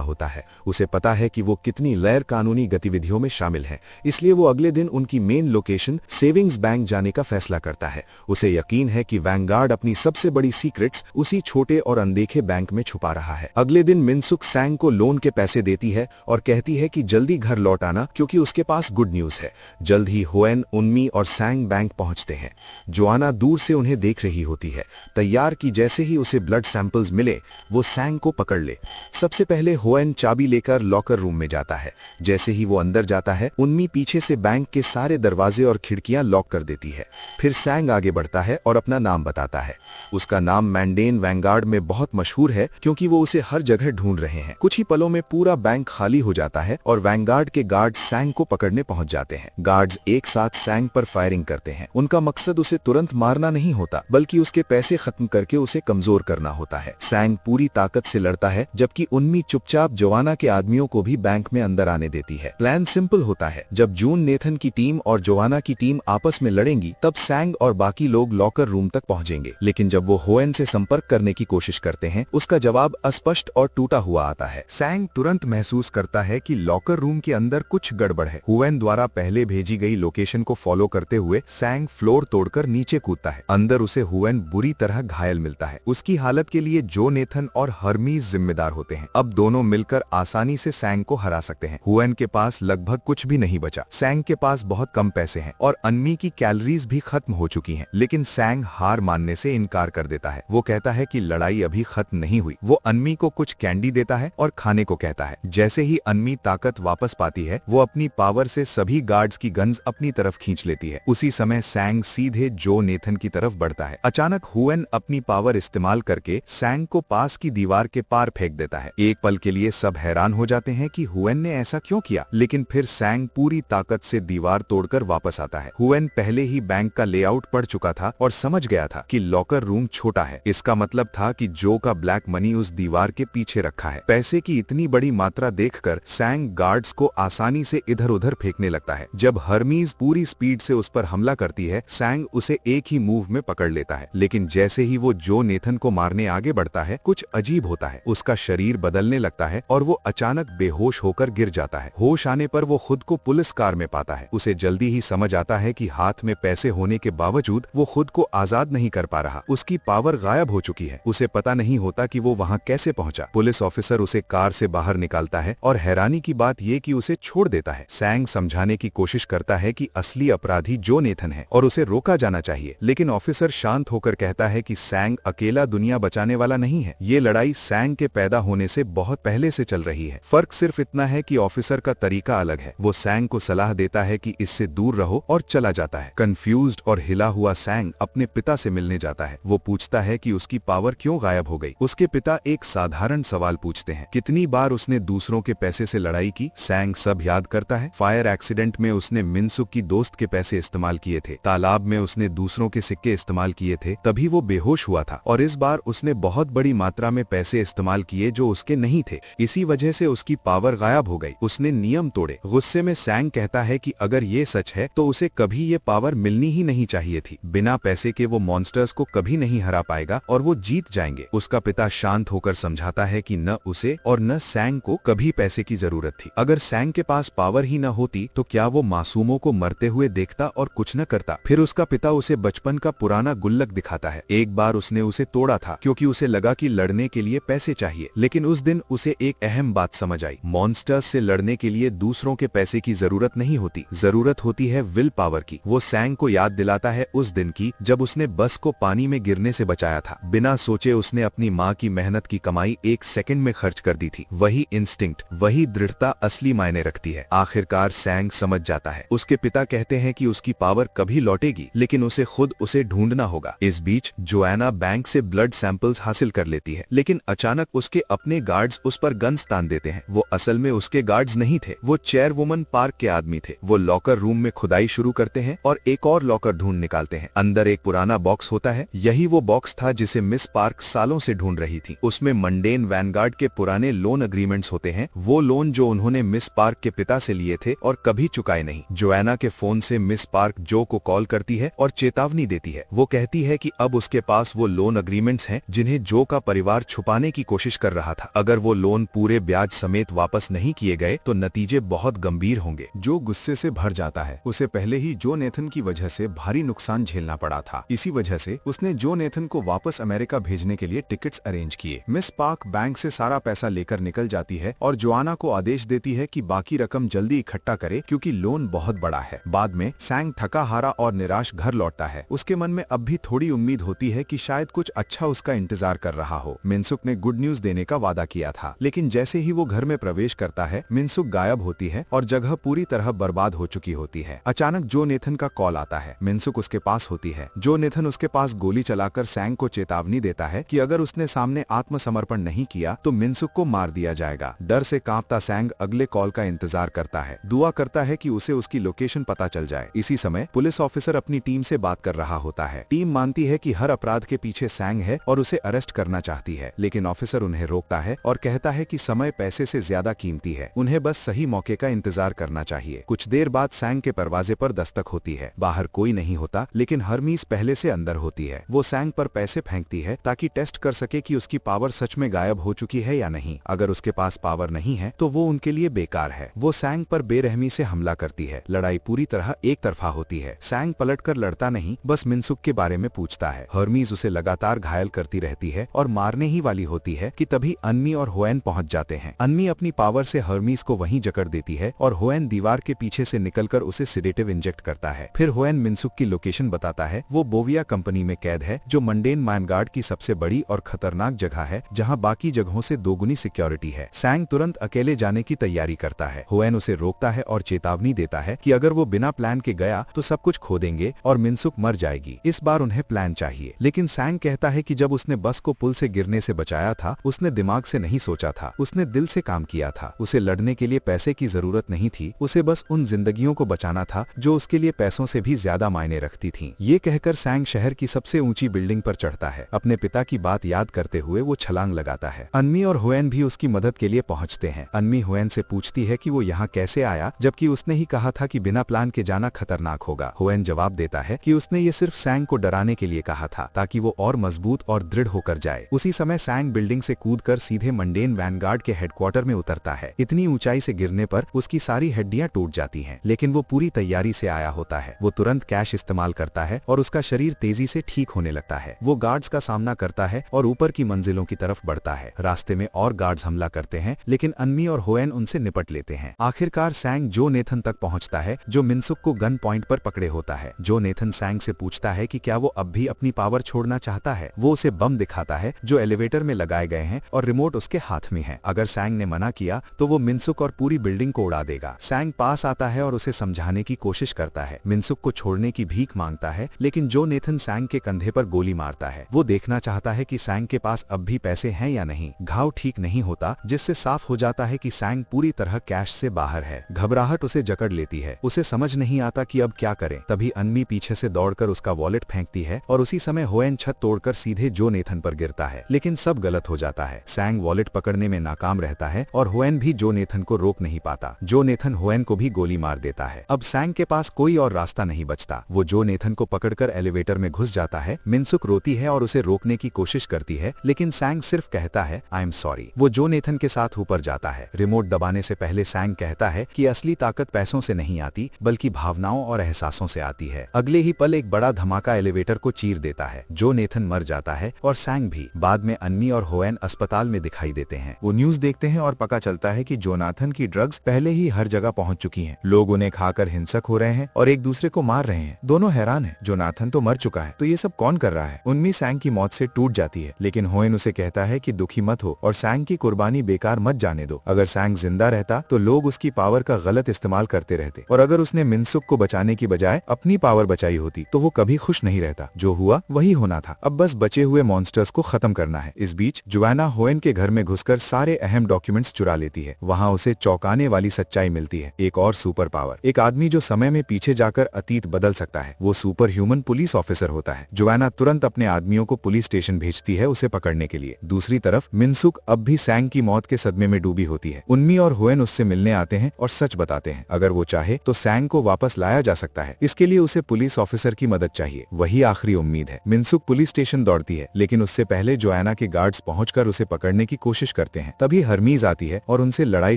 होता है। उसे पता है कि वो कितनी गैर कानूनी गतिविधियों में शामिल है, इसलिए वो अगले दिन उनकी मेन लोकेशन सेविंग्स बैंक जाने का फैसला करता है। उसे यकीन है कि वैनगार्ड अपनी सबसे बड़ी सीक्रेट्स उसी छोटे और अनदेखे बैंक में छुपा रहा है। अगले दिन मिनसुक सैंग को लोन के पैसे देती है और कहती है कि जल्दी घर लौट आना, क्योंकि उसके पास गुड न्यूज है। जल्द ही होएन, उन्मी और सैंग बैंक पहुंचते हैं। जोआना दूर से उन्हें देख रही होती है, तैयार कि जैसे ही उसे ब्लड सैंपल्स मिले वो सैंग को पकड़ ले। सबसे पहले होएन चाबी लेकर लॉकर रूम में जाता है। जैसे ही वो अंदर जाता है, उन्मी पीछे से बैंक के सारे दरवाजे और खिड़कियां लॉक कर देती है। फिर सैंग आगे बढ़ता है और अपना नाम बताता है।
उसका नाम मैंडेन वैंगार्ड में बहुत मशहूर है क्योंकि वो उसे हर जगह ढूंढ रहे हैं। कुछ ही पलों में पूरा बैंक खाली हो जाता है और वैंगार्ड के गार्ड्स सैंग को पकड़ने पहुंच जाते हैं। गार्ड्स एक साथ सैंग पर फायरिंग करते हैं। उनका मकसद उसे तुरंत मारना नहीं होता बल्कि उसके पैसे खत्म करके उसे कमजोर करना होता है। सैंग पूरी ताकत से लड़ता है जबकि उन्मी चुपचाप जोआना के आदमियों को भी बैंक में अंदर आने देती है। प्लान सिंपल होता है, जब जून नेथन की टीम और जोआना की टीम आपस में लड़ेंगी तब सैंग और बाकी लोग लॉकर रूम तक पहुंचेंगे। लेकिन जब वो होएन से संपर्क करने की कोशिश करते हैं उसका जवाब अस्पष्ट और टूटा हुआ आता है।
सैंग तुरंत महसूस करता है कि लॉकर रूम के अंदर कुछ गड़बड़ है। होएन द्वारा पहले भेजी गई लोकेशन को फॉलो करते हुए सैंग फ्लोर तोड़कर नीचे कूदता है। अंदर उसे होएन बुरी तरह घायल मिलता है। उसकी हालत के लिए जो नेथन और हर्मीज जिम्मेदार होते हैं। अब दोनों मिलकर आसानी से सैंग को हरा सकते हैं। होएन के पास लगभग कुछ भी नहीं बचा। सैंग के पास बहुत कम पैसे हैं और अन्मी की कैलोरीज भी खत्म हो चुकी हैं। लेकिन सैंग हार मानने से इनकार कर देता है। वो कहता है कि लड़ाई अभी खत्म नहीं हुई। वो अन्मी को कुछ कैंडी देता है और खाने को कहता है। जैसे ही अन्मी ताकत वापस पाती है वो अपनी पावर से सभी गार्ड्स की गन्स अपनी तरफ खींच लेती है। उसी समय सैंग सीधे जो नेथन की तरफ बढ़ता है। अचानक हुएन अपनी पावर इस्तेमाल करके सैंग को पास की दीवार के पार फेंक देता है। एक पल के लिए सब हैरान हो जाते हैं कि हुएन ने ऐसा क्यों किया, लेकिन फिर सैंग पूरी ताकत से दीवार तोड़कर वापस आता है। हुएन पहले ही बैंक का लेआउट पढ़ चुका था और समझ गया था कि लॉकर रूम छोटा है। इसका मतलब था कि जो का ब्लैक मनी उस दीवार के पीछे रखा है। पैसे की इतनी बड़ी मात्रा देखकर सैंग गार्ड्स को आसानी से इधर उधर फेंकने लगता है। जब हर्मीज पूरी स्पीड से उस पर हमला करती है सैंग उसे एक ही मूव में पकड़ लेता है। लेकिन जैसे ही वो जो नेथन को मारने आगे बढ़ता है कुछ अजीब होता है। उसका शरीर बदलने लगता है और वो अचानक बेहोश होकर गिर जाता है। होश आने पर वो खुद को पुलिस कार में पाता है। उसे जल्दी ही समझ आता है कि हाथ में पैसे होने के बावजूद वो खुद को आजाद नहीं कर पा रहा। उसकी पावर गायब हो चुकी है। उसे पता नहीं होता कि वो वहाँ कैसे पहुंचा। पुलिस ऑफिसर उसे कार से बाहर निकालता है और हैरानी की बात ये कि उसे छोड़ देता है। सैंग समझाने की कोशिश करता है कि असली अपराधी जो नेथन है और उसे रोका जाना चाहिए, लेकिन ऑफिसर शांत होकर कहता है कि सैंग अकेला दुनिया बचाने वाला नहीं है। ये लड़ाई सैंग के पैदा होने से बहुत पहले से चल रही है। फर्क सिर्फ इतना है कि ऑफिसर का तरीका अलग है। वो सैंग को सलाह देता है कि इससे दूर रहो और चला जाता है। कंफ्यूज्ड और हिला हुआ सैंग अपने पिता से मिलने जाता है। वो पूछता है कि उसकी पावर क्यों गायब हो गई। उसके पिता एक साधारण सवाल पूछते हैं, कितनी बार उसने दूसरों के पैसे से लड़ाई की। सैंग सब याद करता है। फायर एक्सीडेंट में उसने मिनसुक की दोस्त के पैसे इस्तेमाल किए थे। तालाब में उसने दूसरों के सिक्के इस्तेमाल किए थे, तभी वो बेहोश हुआ था। और इस बार उसने बहुत बड़ी मात्रा में पैसे इस्तेमाल किए जो उसके नहीं थे। इसी वजह से उसकी पावर गायब हो गई। उसने नियम तोड़े। गुस्से में सैंग कहता है कि अगर ये सच है तो उसे कभी ये पावर मिलनी ही नहीं चाहिए थी। बिना पैसे के वो मॉन्स्टर्स को कभी नहीं हरा पाएगा और वो जीत जाएंगे। उसका पिता शांत होकर समझाता है कि न उसे और न सैंग को कभी पैसे की जरूरत थी। अगर सैंग के पास पावर ही न होती तो क्या वो मासूमों को मरते हुए देखता और कुछ न करता। फिर उसका पिता उसे बचपन का पुराना गुल्लक दिखाता है। एक बार उसने उसे तोड़ा था क्योंकि उसे लगा कि लड़ने के लिए पैसे चाहिए, लेकिन उस दिन उसे एक अहम बात समझ आई। मॉन्स्टर्स से लड़ने के लिए दूसरों के पैसे की जरूरत नहीं होती, जरूरत होती है विल पावर की। वो सैंग को याद दिलाता है उस दिन की जब उसने बस को पानी में गिरने से बचाया था। बिना सोचे उसने अपनी माँ की मेहनत की कमाई एक सेकंड में खर्च कर दी थी। वही इंस्टिंक्ट, वही दृढ़ता असली मायने रखती है। आखिरकार सैंग समझ जाता है। उसके पिता कहते हैं कि उसकी पावर कभी लौटेगी, लेकिन उसे खुद उसे ढूंढना होगा। इस बीच जोआना बैंक से ब्लड सैंपल्स हासिल कर लेती है, लेकिन अचानक उसके अपने गार्ड्स उस पर गन्स तान देते हैं। वो असल में उसके गार्ड्स नहीं थे, वो चेयरवुमन पार्क के आदमी थे। वो लॉकर रूम में खुदाई शुरू करते हैं और एक और लॉकर ढूंढ निकालते हैं। अंदर एक पुराना बॉक्स होता है। यही वो बॉक्स था जिसे मिस पार्क सालों से ढूंढ रही थी। उसमें मंडेन वैनगार्ड के पुराने लोन अग्रीमेंट्स होते हैं, वो लोन जो उन्होंने मिस पार्क के पिता से लिए थे और कभी चुकाए नहीं। जोआना के फोन से मिस पार्क जो को कॉल करती है और चेतावनी देती है। वो कहती है कि अब उसके पास वो लोन अग्रीमेंट्स हैं जिन्हें जो का परिवार छुपाने की कोशिश कर रहा था। अगर वो लोन पूरे ब्याज समेत वापस नहीं किए गए तो नतीजे बहुत गंभीर होंगे। जो गुस्से से भर जाता है। उसे पहले ही जो नेथन की वजह से भारी नुकसान झेलना पड़ा था। इसी वजह से उसने जो नेथन को वापस अमेरिका भेजने के लिए टिकट्स अरेंज किए। मिस पार्क बैंक से सारा पैसा लेकर निकल जाती है और जोआना को आदेश देती है कि बाकी रकम जल्दी इकट्ठा करे क्योंकि लोन बहुत बड़ा है। बाद में सैंग थका हारा और निराश घर लौटता है। उसके मन में अब भी थोड़ी उम्मीद होती है कि शायद कुछ अच्छा उसका इंतजार कर रहा हो। मिनसुक ने गुड न्यूज देने का वादा किया था, लेकिन जैसे ही वो घर में प्रवेश करता है मिनसुक गायब होती है और जगह पूरी तरह बर्बाद हो चुकी होती है। अचानक जो नेथन का कॉल आता है। मिनसुक उसके पास होती है। जो नेथन उसके पास गोली चला बुलाकर सैंग को चेतावनी देता है कि अगर उसने सामने आत्मसमर्पण नहीं किया तो मिनसुक को मार दिया जाएगा। डर से कांपता सैंग अगले कॉल का इंतजार करता है, दुआ करता है कि उसे उसकी लोकेशन पता चल जाए। इसी समय पुलिस ऑफिसर अपनी टीम से बात कर रहा होता है। टीम मानती है कि हर अपराध के पीछे सैंग है और उसे अरेस्ट करना चाहती है, लेकिन ऑफिसर उन्हें रोकता है और कहता है कि समय पैसे से ज्यादा कीमती है, उन्हें बस सही मौके का इंतजार करना चाहिए। कुछ देर बाद सैंग के दरवाजे पर दस्तक होती है। बाहर कोई नहीं होता, लेकिन हर्मीज पहले से अंदर होती है। वो सैंग पर पैसे फेंकती है ताकि टेस्ट कर सके कि उसकी पावर सच में गायब हो चुकी है या नहीं। अगर उसके पास पावर नहीं है तो वो उनके लिए बेकार है। वो सैंग पर बेरहमी से हमला करती है। लड़ाई पूरी तरह एक तरफा होती है। सैंग पलटकर लड़ता नहीं, बस मिनसुक के बारे में पूछता है। हर्मीज उसे लगातार घायल करती रहती है और मारने ही वाली होती है कि तभी अन्मी और होएन पहुंच जाते हैं। अन्मी अपनी पावर से हर्मीज को वहीं जकड़ देती है और होएन दीवार के पीछे से निकलकर उसे सिडेटिव इंजेक्ट करता है। फिर होएन मिनसुक की लोकेशन बताता है। वो बोविया कंपनी में कैद है, जो मंडेन माइनगार्ड की सबसे बड़ी और खतरनाक जगह है, जहां बाकी जगहों से दोगुनी सिक्योरिटी है। सैंग तुरंत अकेले जाने की तैयारी करता है। होएन उसे रोकता है और चेतावनी देता है कि अगर वो बिना प्लान के गया तो सब कुछ खो देंगे और मिनसुक मर जाएगी। इस बार उन्हें प्लान चाहिए। लेकिन सैंग कहता है कि जब उसने बस को पुल से गिरने से बचाया था, उसने दिमाग से नहीं सोचा था, उसने दिल से काम किया था। उसे लड़ने के लिए पैसे की जरूरत नहीं थी, उसे बस उन जिंदगियों को बचाना था जो उसके लिए पैसों से भी ज्यादा मायने रखती थीं। ये कहकर सैंग शहर की सबसे ऊंची बिल्डिंग पर चढ़ता है। अपने पिता की बात याद करते हुए वो छलांग लगाता है। अन्मी और होएन भी उसकी मदद के लिए पहुंचते हैं। अन्मी होएन से पूछती है कि वो यहाँ कैसे आया, जबकि उसने ही कहा था कि बिना प्लान के जाना खतरनाक होगा। होएन जवाब देता है कि उसने ये सिर्फ सैंग को डराने के लिए कहा था, ताकि वो और मजबूत और दृढ़ होकर जाए। उसी समय सैंग बिल्डिंग से कूदकर सीधे मंडेन वैनगार्ड के हेडक्वार्टर में उतरता है। इतनी ऊंचाई से गिरने पर उसकी सारी हड्डियां टूट जाती हैं, लेकिन वो पूरी तैयारी से आया होता है। वो तुरंत कैश इस्तेमाल करता है और उसका शरीर तेजी से ठीक होने लगता है। वो गार्ड्स का सामना करता है और ऊपर की मंजिलों की तरफ बढ़ता है। रास्ते में और गार्ड्स हमला करते हैं, लेकिन अन्मी और होएन उनसे निपट लेते हैं। आखिरकार सैंग जो नेथन तक पहुंचता है, जो मिनसुक को गन पॉइंट पर पकड़े होता है। जो नेथन सैंग से पूछता है कि क्या वो अब भी अपनी पावर छोड़ना चाहता है। वो उसे बम दिखाता है जो एलिवेटर में लगाए गए हैं और रिमोट उसके हाथ में है। अगर सैंग ने मना किया तो वो मिनसुक और पूरी बिल्डिंग को उड़ा देगा। सैंग पास आता है और उसे समझाने की कोशिश करता है। मिनसुक को छोड़ने की भीख मांगता है, लेकिन जो नेथन सैंग के कंधे पर गोली मारता है। वो देखना चाहता है कि सैंग के पास अब भी पैसे हैं या नहीं। घाव ठीक नहीं होता, जिससे साफ हो जाता है कि सैंग पूरी तरह कैश से बाहर है। घबराहट उसे जकड़ लेती है। उसे समझ नहीं आता कि अब क्या करे। तभी अन्मी पीछे से दौड़कर उसका वॉलेट फेंकती है और उसी समय होएन छत तोड़कर सीधे जो नेथन पर गिरता है, लेकिन सब गलत हो जाता है। सैंग वॉलेट पकड़ने में नाकाम रहता है और होएन भी जो नेथन को रोक नहीं पाता। जो नेथन होएन को भी गोली मार देता है। अब सैंग के पास कोई और रास्ता नहीं बचता। वो जो नेथन को पकड़कर एलिवेटर में घुस जाता है। मिनसुक रोती है और उसे रोकने की कोशिश करती है, लेकिन सैंग सिर्फ कहता है आई एम सॉरी। वो जो नेथन के साथ ऊपर जाता है। रिमोट दबाने से पहले सैंग कहता है कि असली ताकत पैसों से नहीं आती, बल्कि भावनाओं और एहसासों से आती है। अगले ही पल एक बड़ा धमाका एलिवेटर को चीर देता है। जो नेथन मर जाता है और सैंग भी। बाद में अन्मी और होएन अस्पताल में दिखाई देते हैं।
वो न्यूज देखते हैं और पता चलता है कि जोनाथन की ड्रग्स पहले ही हर जगह पहुंच चुकी हैं। लोग उन्हें खाकर हिंसक हो रहे हैं और एक दूसरे को मार रहे हैं। दोनों हैरान हैं। जोनाथन तो मर चुका है, तो ये सब कौन कर रहा है। उन्मी सैंग की मौत से टूट जाती है, लेकिन होएन उसे कहता है कि दुखी मत हो और सैंग की कुर्बानी बेकार मत जाने दो। अगर सैंग जिंदा रहता तो लोग उसकी पावर का गलत इस्तेमाल करते रहते, और अगर उसने मिनसुक को बचाने की बजाय अपनी पावर बचाई होती तो वो कभी खुश नहीं रहता। जो हुआ वही होना था। अब बस बचे हुए मॉन्स्टर्स को खत्म करना है। इस बीच जोआना होएन के घर में घुसकर सारे अहम डॉक्यूमेंट्स चुरा लेती है। वहाँ उसे चौंकाने वाली सच्चाई मिलती है। एक और सुपर पावर, एक आदमी जो समय में पीछे जाकर अतीत बदल सकता है। वो सुपर ह्यूमन पुलिस ऑफिसर होता है। जोआना तुरंत अपने आदमियों को पुलिस स्टेशन भेजती है उसे पकड़ने के लिए। दूसरी तरफ मिनसुक अब भी सैंग की मौत के सदमे में डूबी होती है। उन्मी और होएन उससे मिलने आते हैं और सच बताते हैं। अगर वो चाहे तो सैंग को वापस लाया जा सकता है। इसके लिए उसे पुलिस ऑफिसर की मदद चाहिए। वही आखिरी उम्मीद है। मिनसुक पुलिस स्टेशन दौड़ती है, लेकिन उससे पहले जोआना के गार्ड्स पहुंचकर उसे पकड़ने की कोशिश करते हैं। तभी हर्मीज आती है और उनसे लड़ाई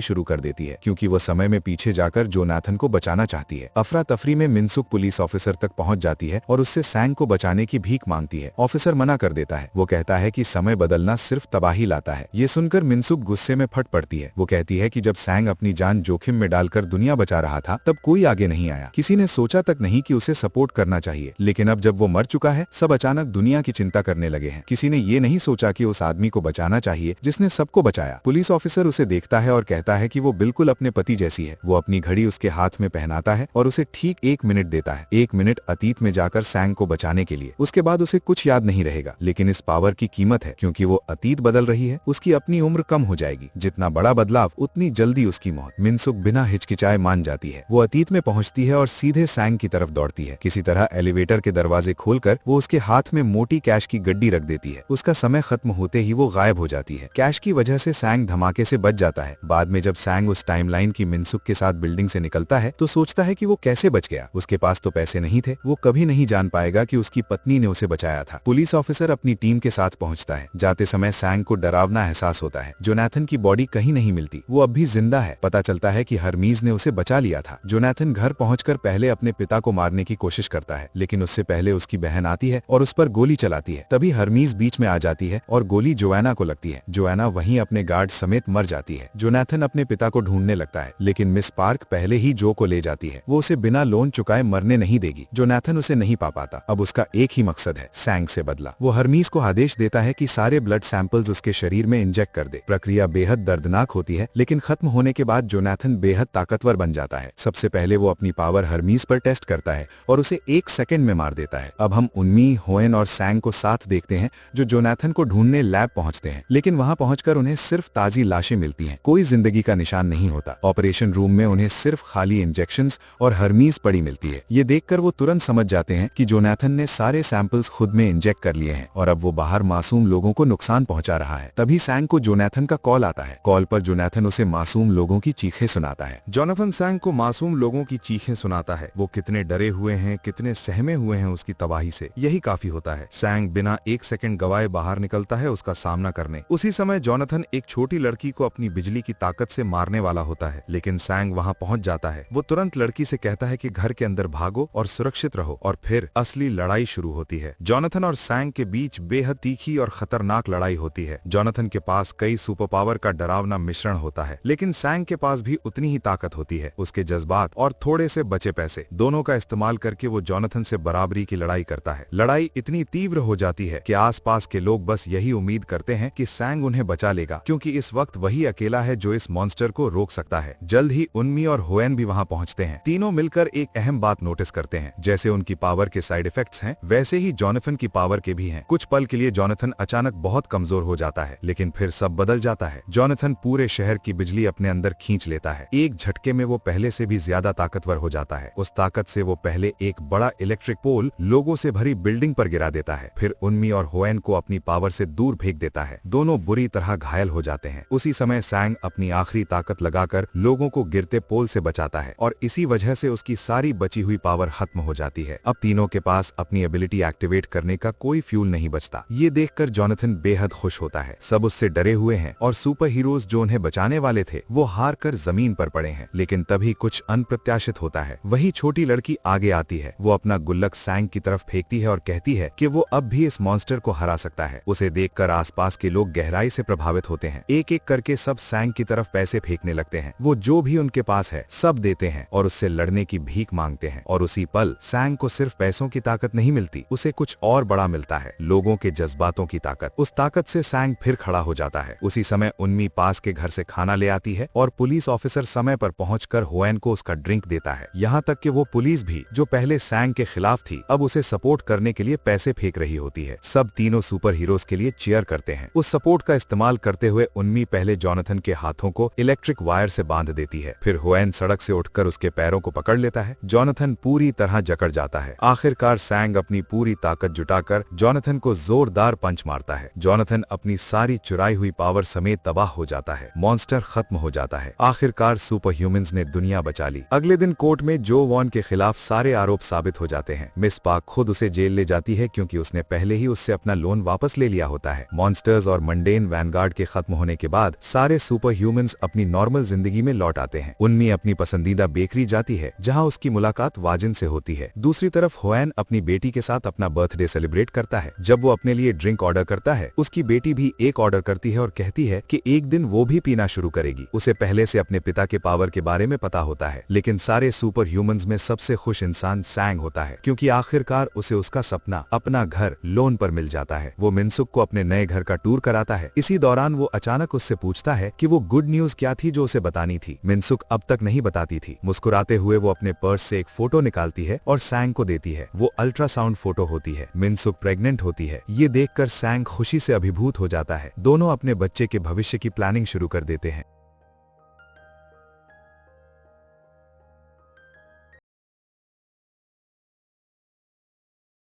शुरू कर देती है, क्योंकि वो समय में पीछे जाकर जोनाथन को बचाना चाहती है। अफरा तफरी में मिनसुक पुलिस ऑफिसर तक पहुंच जाती है और उससे सैंग को बचाने की भीख मांगती है। ऑफिसर मना कर देता है। वो कहता है कि समय बदलना सिर्फ तबाही लाता है। ये सुनकर मिनसुक गुस्से में फट पड़ती है। वो कहती है कि जब सैंग अपनी जान जोखिम में डालकर दुनिया बचा रहा था, तब कोई आगे नहीं आया। किसी ने सोचा तक नहीं कि उसे सपोर्ट करना चाहिए। लेकिन अब जब वो मर चुका है, सब अचानक दुनिया की चिंता करने लगे हैं। किसी ने ये नहीं सोचा कि उस आदमी को बचाना चाहिए जिसने सबको बचाया। पुलिस ऑफिसर उसे देखता है और कहता है कि वो बिल्कुल अपने पति जैसी है। वो अपनी घड़ी उसके हाथ में पहनाता है और उसे ठीक 1 मिनट देता है। 1 मिनट अतीत में जाकर सैंग को बचाने के लिए। उसके बाद उसे कुछ याद नहीं रहेगा। लेकिन इस पावर की कीमत है, क्योंकि वो अतीत बदल रही है, उसकी अपनी उम्र कम हो जाएगी। जितना बड़ा बदलाव उतनी जल्दी उसकी मौत। मिनसुक बिना हिचकिचाए मान जाती है। वो अतीत में पहुंचती है और सीधे सैंग की तरफ दौड़ती है। किसी तरह एलिवेटर के दरवाजे खोलकर वो उसके हाथ में मोटी कैश की गड्डी रख देती है। उसका समय खत्म होते ही वो गायब हो जाती है। कैश की वजह से सैंग धमाके से बच जाता है। बाद में जब सैंग उस टाइमलाइन की मिनसुक के साथ बिल्डिंग से निकलता है तो सोचता है कि वो कैसे बच गया। उसके पास तो पैसे नहीं थे। वो कभी नहीं जान पाएगा कि उसकी पत्नी ने उसे बचाया था। पुलिस ऑफिसर अपनी टीम के साथ पहुंचता है। जाते समय सैंग को डरावना एहसास होता है। जोनाथन की बॉडी कहीं नहीं मिलती। वो अब भी जिंदा है। पता चलता है कि हरमीज ने उसे बचा लिया था। जोनाथन घर पहुंचकर पहले अपने पिता को मारने की कोशिश करता है, लेकिन उससे पहले उसकी बहन आती है और उस पर गोली चलाती है। तभी हरमीज बीच में आ जाती है और गोली जोआना को लगती है। जोआना वहीं अपने गार्ड समेत मर जाती है। जोनाथन अपने पिता को ढूंढने लगता है, लेकिन मिस पार्क पहले ही जो को ले जाती है। वो उसे बिना लोन चुकाए मरने नहीं देगी। जोनाथन उसे नहीं पा पाता। अब उसका एक ही मकसद है, सैंग से बदला। वो हरमीज को आदेश देता है कि सारे ब्लड सैंपल्स उसके शरीर में इंजेक्ट कर दे। प्रक्रिया बेहद दर्दनाक होती है, लेकिन खत्म होने के बाद जोनाथन बेहद ताकतवर बन जाता है। सबसे पहले वो अपनी पावर हरमीज पर टेस्ट करता है और उसे 1 सेकंड में मार देता है। अब हम उन्मी, होएन और सैंग को साथ देखते हैं, जो जोनाथन को ढूंढने लैब पहुंचते हैं। लेकिन वहां पहुंचकर उन्हें सिर्फ ताजी लाशें मिलती हैं। कोई जिंदगी का निशान नहीं होता। ऑपरेशन रूम में उन्हें सिर्फ खाली इंजेक्शंस और हरमीज पड़ी मिलती है। ये देखकर वो तुरंत समझ जाते हैं कि जोनाथन ने सारे सैंपल्स खुद में इंजेक्ट कर लिए हैं और अब वो बाहर मासूम लोगों को नुकसान पहुंचा रहा है। तभी सैंग को जोनाथन का कॉल आता है। कॉल पर जोनाथन उसे मासूम लोगों की चीखें सुनाता है।
जोनाथन सैंग को मासूम लोगों की चीखें सुनाता है। वो कितने डरे हुए हैं, कितने सहमे हुए हैं उसकी तबाही से, यही काफी होता है। सैंग बिना 1 सेकंड गवाए बाहर निकलता है उसका सामना करने। उसी समय जोनाथन एक छोटी लड़की को अपनी बिजली की ताकत से मारने वाला होता है, लेकिन सैंग वहां पहुंच जाता है। वो तुरंत लड़की से कहता है कि घर के अंदर भागो और सुरक्षित रहो, और फिर असली लड़ाई शुरू होती है। जोनाथन और सैंग के बीच बेहद तीखी और खतरनाक लड़ाई होती है। जोनाथन के पास कई सुपर पावर का डरावना मिश्रण होता है, लेकिन सैंग के पास भी उतनी ही ताकत होती है। उसके जज्बात और थोड़े से बचे पैसे, दोनों का इस्तेमाल करके वो जोनाथन से बराबरी की लड़ाई करता है। लड़ाई इतनी तीव्र हो जाती है कि आसपास के लोग बस यही उम्मीद करते हैं कि सैंग उन्हें बचा लेगा, क्योंकि इस वक्त वही अकेला है जो इस मॉन्स्टर को रोक सकता है। जल्द ही उन्मी और होएन भी वहां पहुंचते हैं। तीनों मिलकर एक अहम बात नोटिस करते हैं। जैसे उनकी पावर के साइड इफेक्ट्स हैं, वैसे ही जोनाथन की पावर के भी हैं। कुछ पल के लिए जोनाथन अचानक बहुत कमजोर हो जाता है, लेकिन फिर सब बदल जाता है। जोनाथन पूरे शहर की बिजली अपने अंदर खींच लेता है। एक झटके में वो पहले से भी ज्यादा ताकतवर हो जाता है। उस ताकत से वो पहले एक बड़ा इलेक्ट्रिक पोल लोगों से भरी बिल्डिंग पर गिरा देता है। फिर उन्मी और होएन को अपनी पावर से दूर फेंक देता है। दोनों बुरी तरह घायल हो जाते हैं। उसी समय सैंग अपनी आखिरी ताकत लगाकर लोगों को गिरते पोल से बचाता है, और इसी वजह से उसकी सारी बची हुई पावर खत्म हो जाती है। अब तीनों के पास अपनी एबिलिटी एक्टिवेट करने का कोई फ्यूल नहीं बचता। ये देखकर जोनाथन बेहद खुश होता है। सब उससे डरे हुए हैं और सुपर हीरोज जो उन्हें बचाने वाले थे वो हार कर जमीन पर पड़े हैं। लेकिन तभी कुछ अनप्रत्याशित होता है। वही छोटी लड़की आगे आती है। वो अपना गुल्लक सैंग की तरफ फेंकती है और कहती है कि वो अब भी इस मॉन्स्टर को हरा सकता है। उसे देखकर आसपास के लोग गहराई से प्रभावित होते हैं। एक एक करके सब सैंग की तरफ पैसे फेंकने लगते हैं। वो जो भी उनके पास है सब देते हैं और उससे लड़ने की भीख मांगते हैं। और उसी पल सैंग को सिर्फ पैसों की ताकत नहीं मिलती, उसे कुछ और बड़ा मिलता है, लोगों के जज्बातों की ताकत। उस ताकत से सैंग फिर खड़ा हो जाता है। उसी समय उन्मी पास के घर से खाना ले आती है और पुलिस ऑफिसर समय पर पहुंचकर होएन को उसका ड्रिंक देता है। यहाँ तक कि वो पुलिस भी, जो पहले सैंग के खिलाफ थी, अब उसे सपोर्ट करने के लिए पैसे फेंक रही होती है। सब तीनों सुपर हीरोज के लिए चीयर करते हैं। उस सपोर्ट का इस्तेमाल करते हुए उन्मी पहले जोनाथन के हाथों को इलेक्ट्रिक वायर से बांध देती है। फिर होएन सड़क से उठकर उसके पैरों को पकड़ लेता है। जोनाथन पूरी तरह जकड़ जाता है। आखिरकार सैंग अपनी पूरी ताकत जुटाकर जोनाथन को जोरदार पंच मारता है। जोनाथन अपनी सारी चुराई हुई पावर समेत तबाह हो जाता है। मॉन्स्टर खत्म हो जाता है। आखिरकार सुपर ह्यूमंस ने दुनिया बचा ली। अगले दिन कोर्ट में जो वॉन के खिलाफ सारे आरोप साबित हो जाते हैं। मिस पार्क खुद उसे जेल ले जाती है, क्योंकि उसने पहले ही उससे अपना लोन वापस ले लिया होता है। मॉन्स्टर्स और मंडेन वैनगार्ड के खत्म होने के बाद सारे सुपर ह्यूमंस अपनी नॉर्मल जिंदगी में लौट आते हैं। उन्मी अपनी पसंदीदा बेकरी जाती है, जहां उसकी मुलाकात वाजिन से होती है। दूसरी तरफ होएन अपनी बेटी के साथ अपना बर्थडे सेलिब्रेट करता है। जब वो अपने लिए ड्रिंक ऑर्डर करता है, उसकी बेटी भी एक ऑर्डर करती है और कहती है कि एक दिन वो भी पीना शुरू करेगी। उसे पहले से अपने पिता के पावर के बारे में पता होता है, लेकिन सारे सुपर ह्यूमंस में सबसे खुश इंसान सैंग होता है, क्योंकि आखिरकार उसे उसका सपना, अपना घर लोन पर मिल जाता है। वो मिनसुक को अपने नए घर का टूर कराता है। इसी दौरान वो अचानक उससे पूछता है कि वो गुड न्यूज क्या थी जो उसे बतानी थी। मिनसुक अब तक नहीं बताती थी। मुस्कुराते हुए वो अपने पर्स से एक फोटो निकालती है और सैंग को देती है। वो अल्ट्रासाउंड फोटो होती
होती है। मिनसुक प्रेग्नेंट होती है। ये देखकर सैंग खुशी से अभिभूत हो जाता है। दोनों अपने बच्चे के भविष्य की प्लानिंग शुरू कर देते हैं।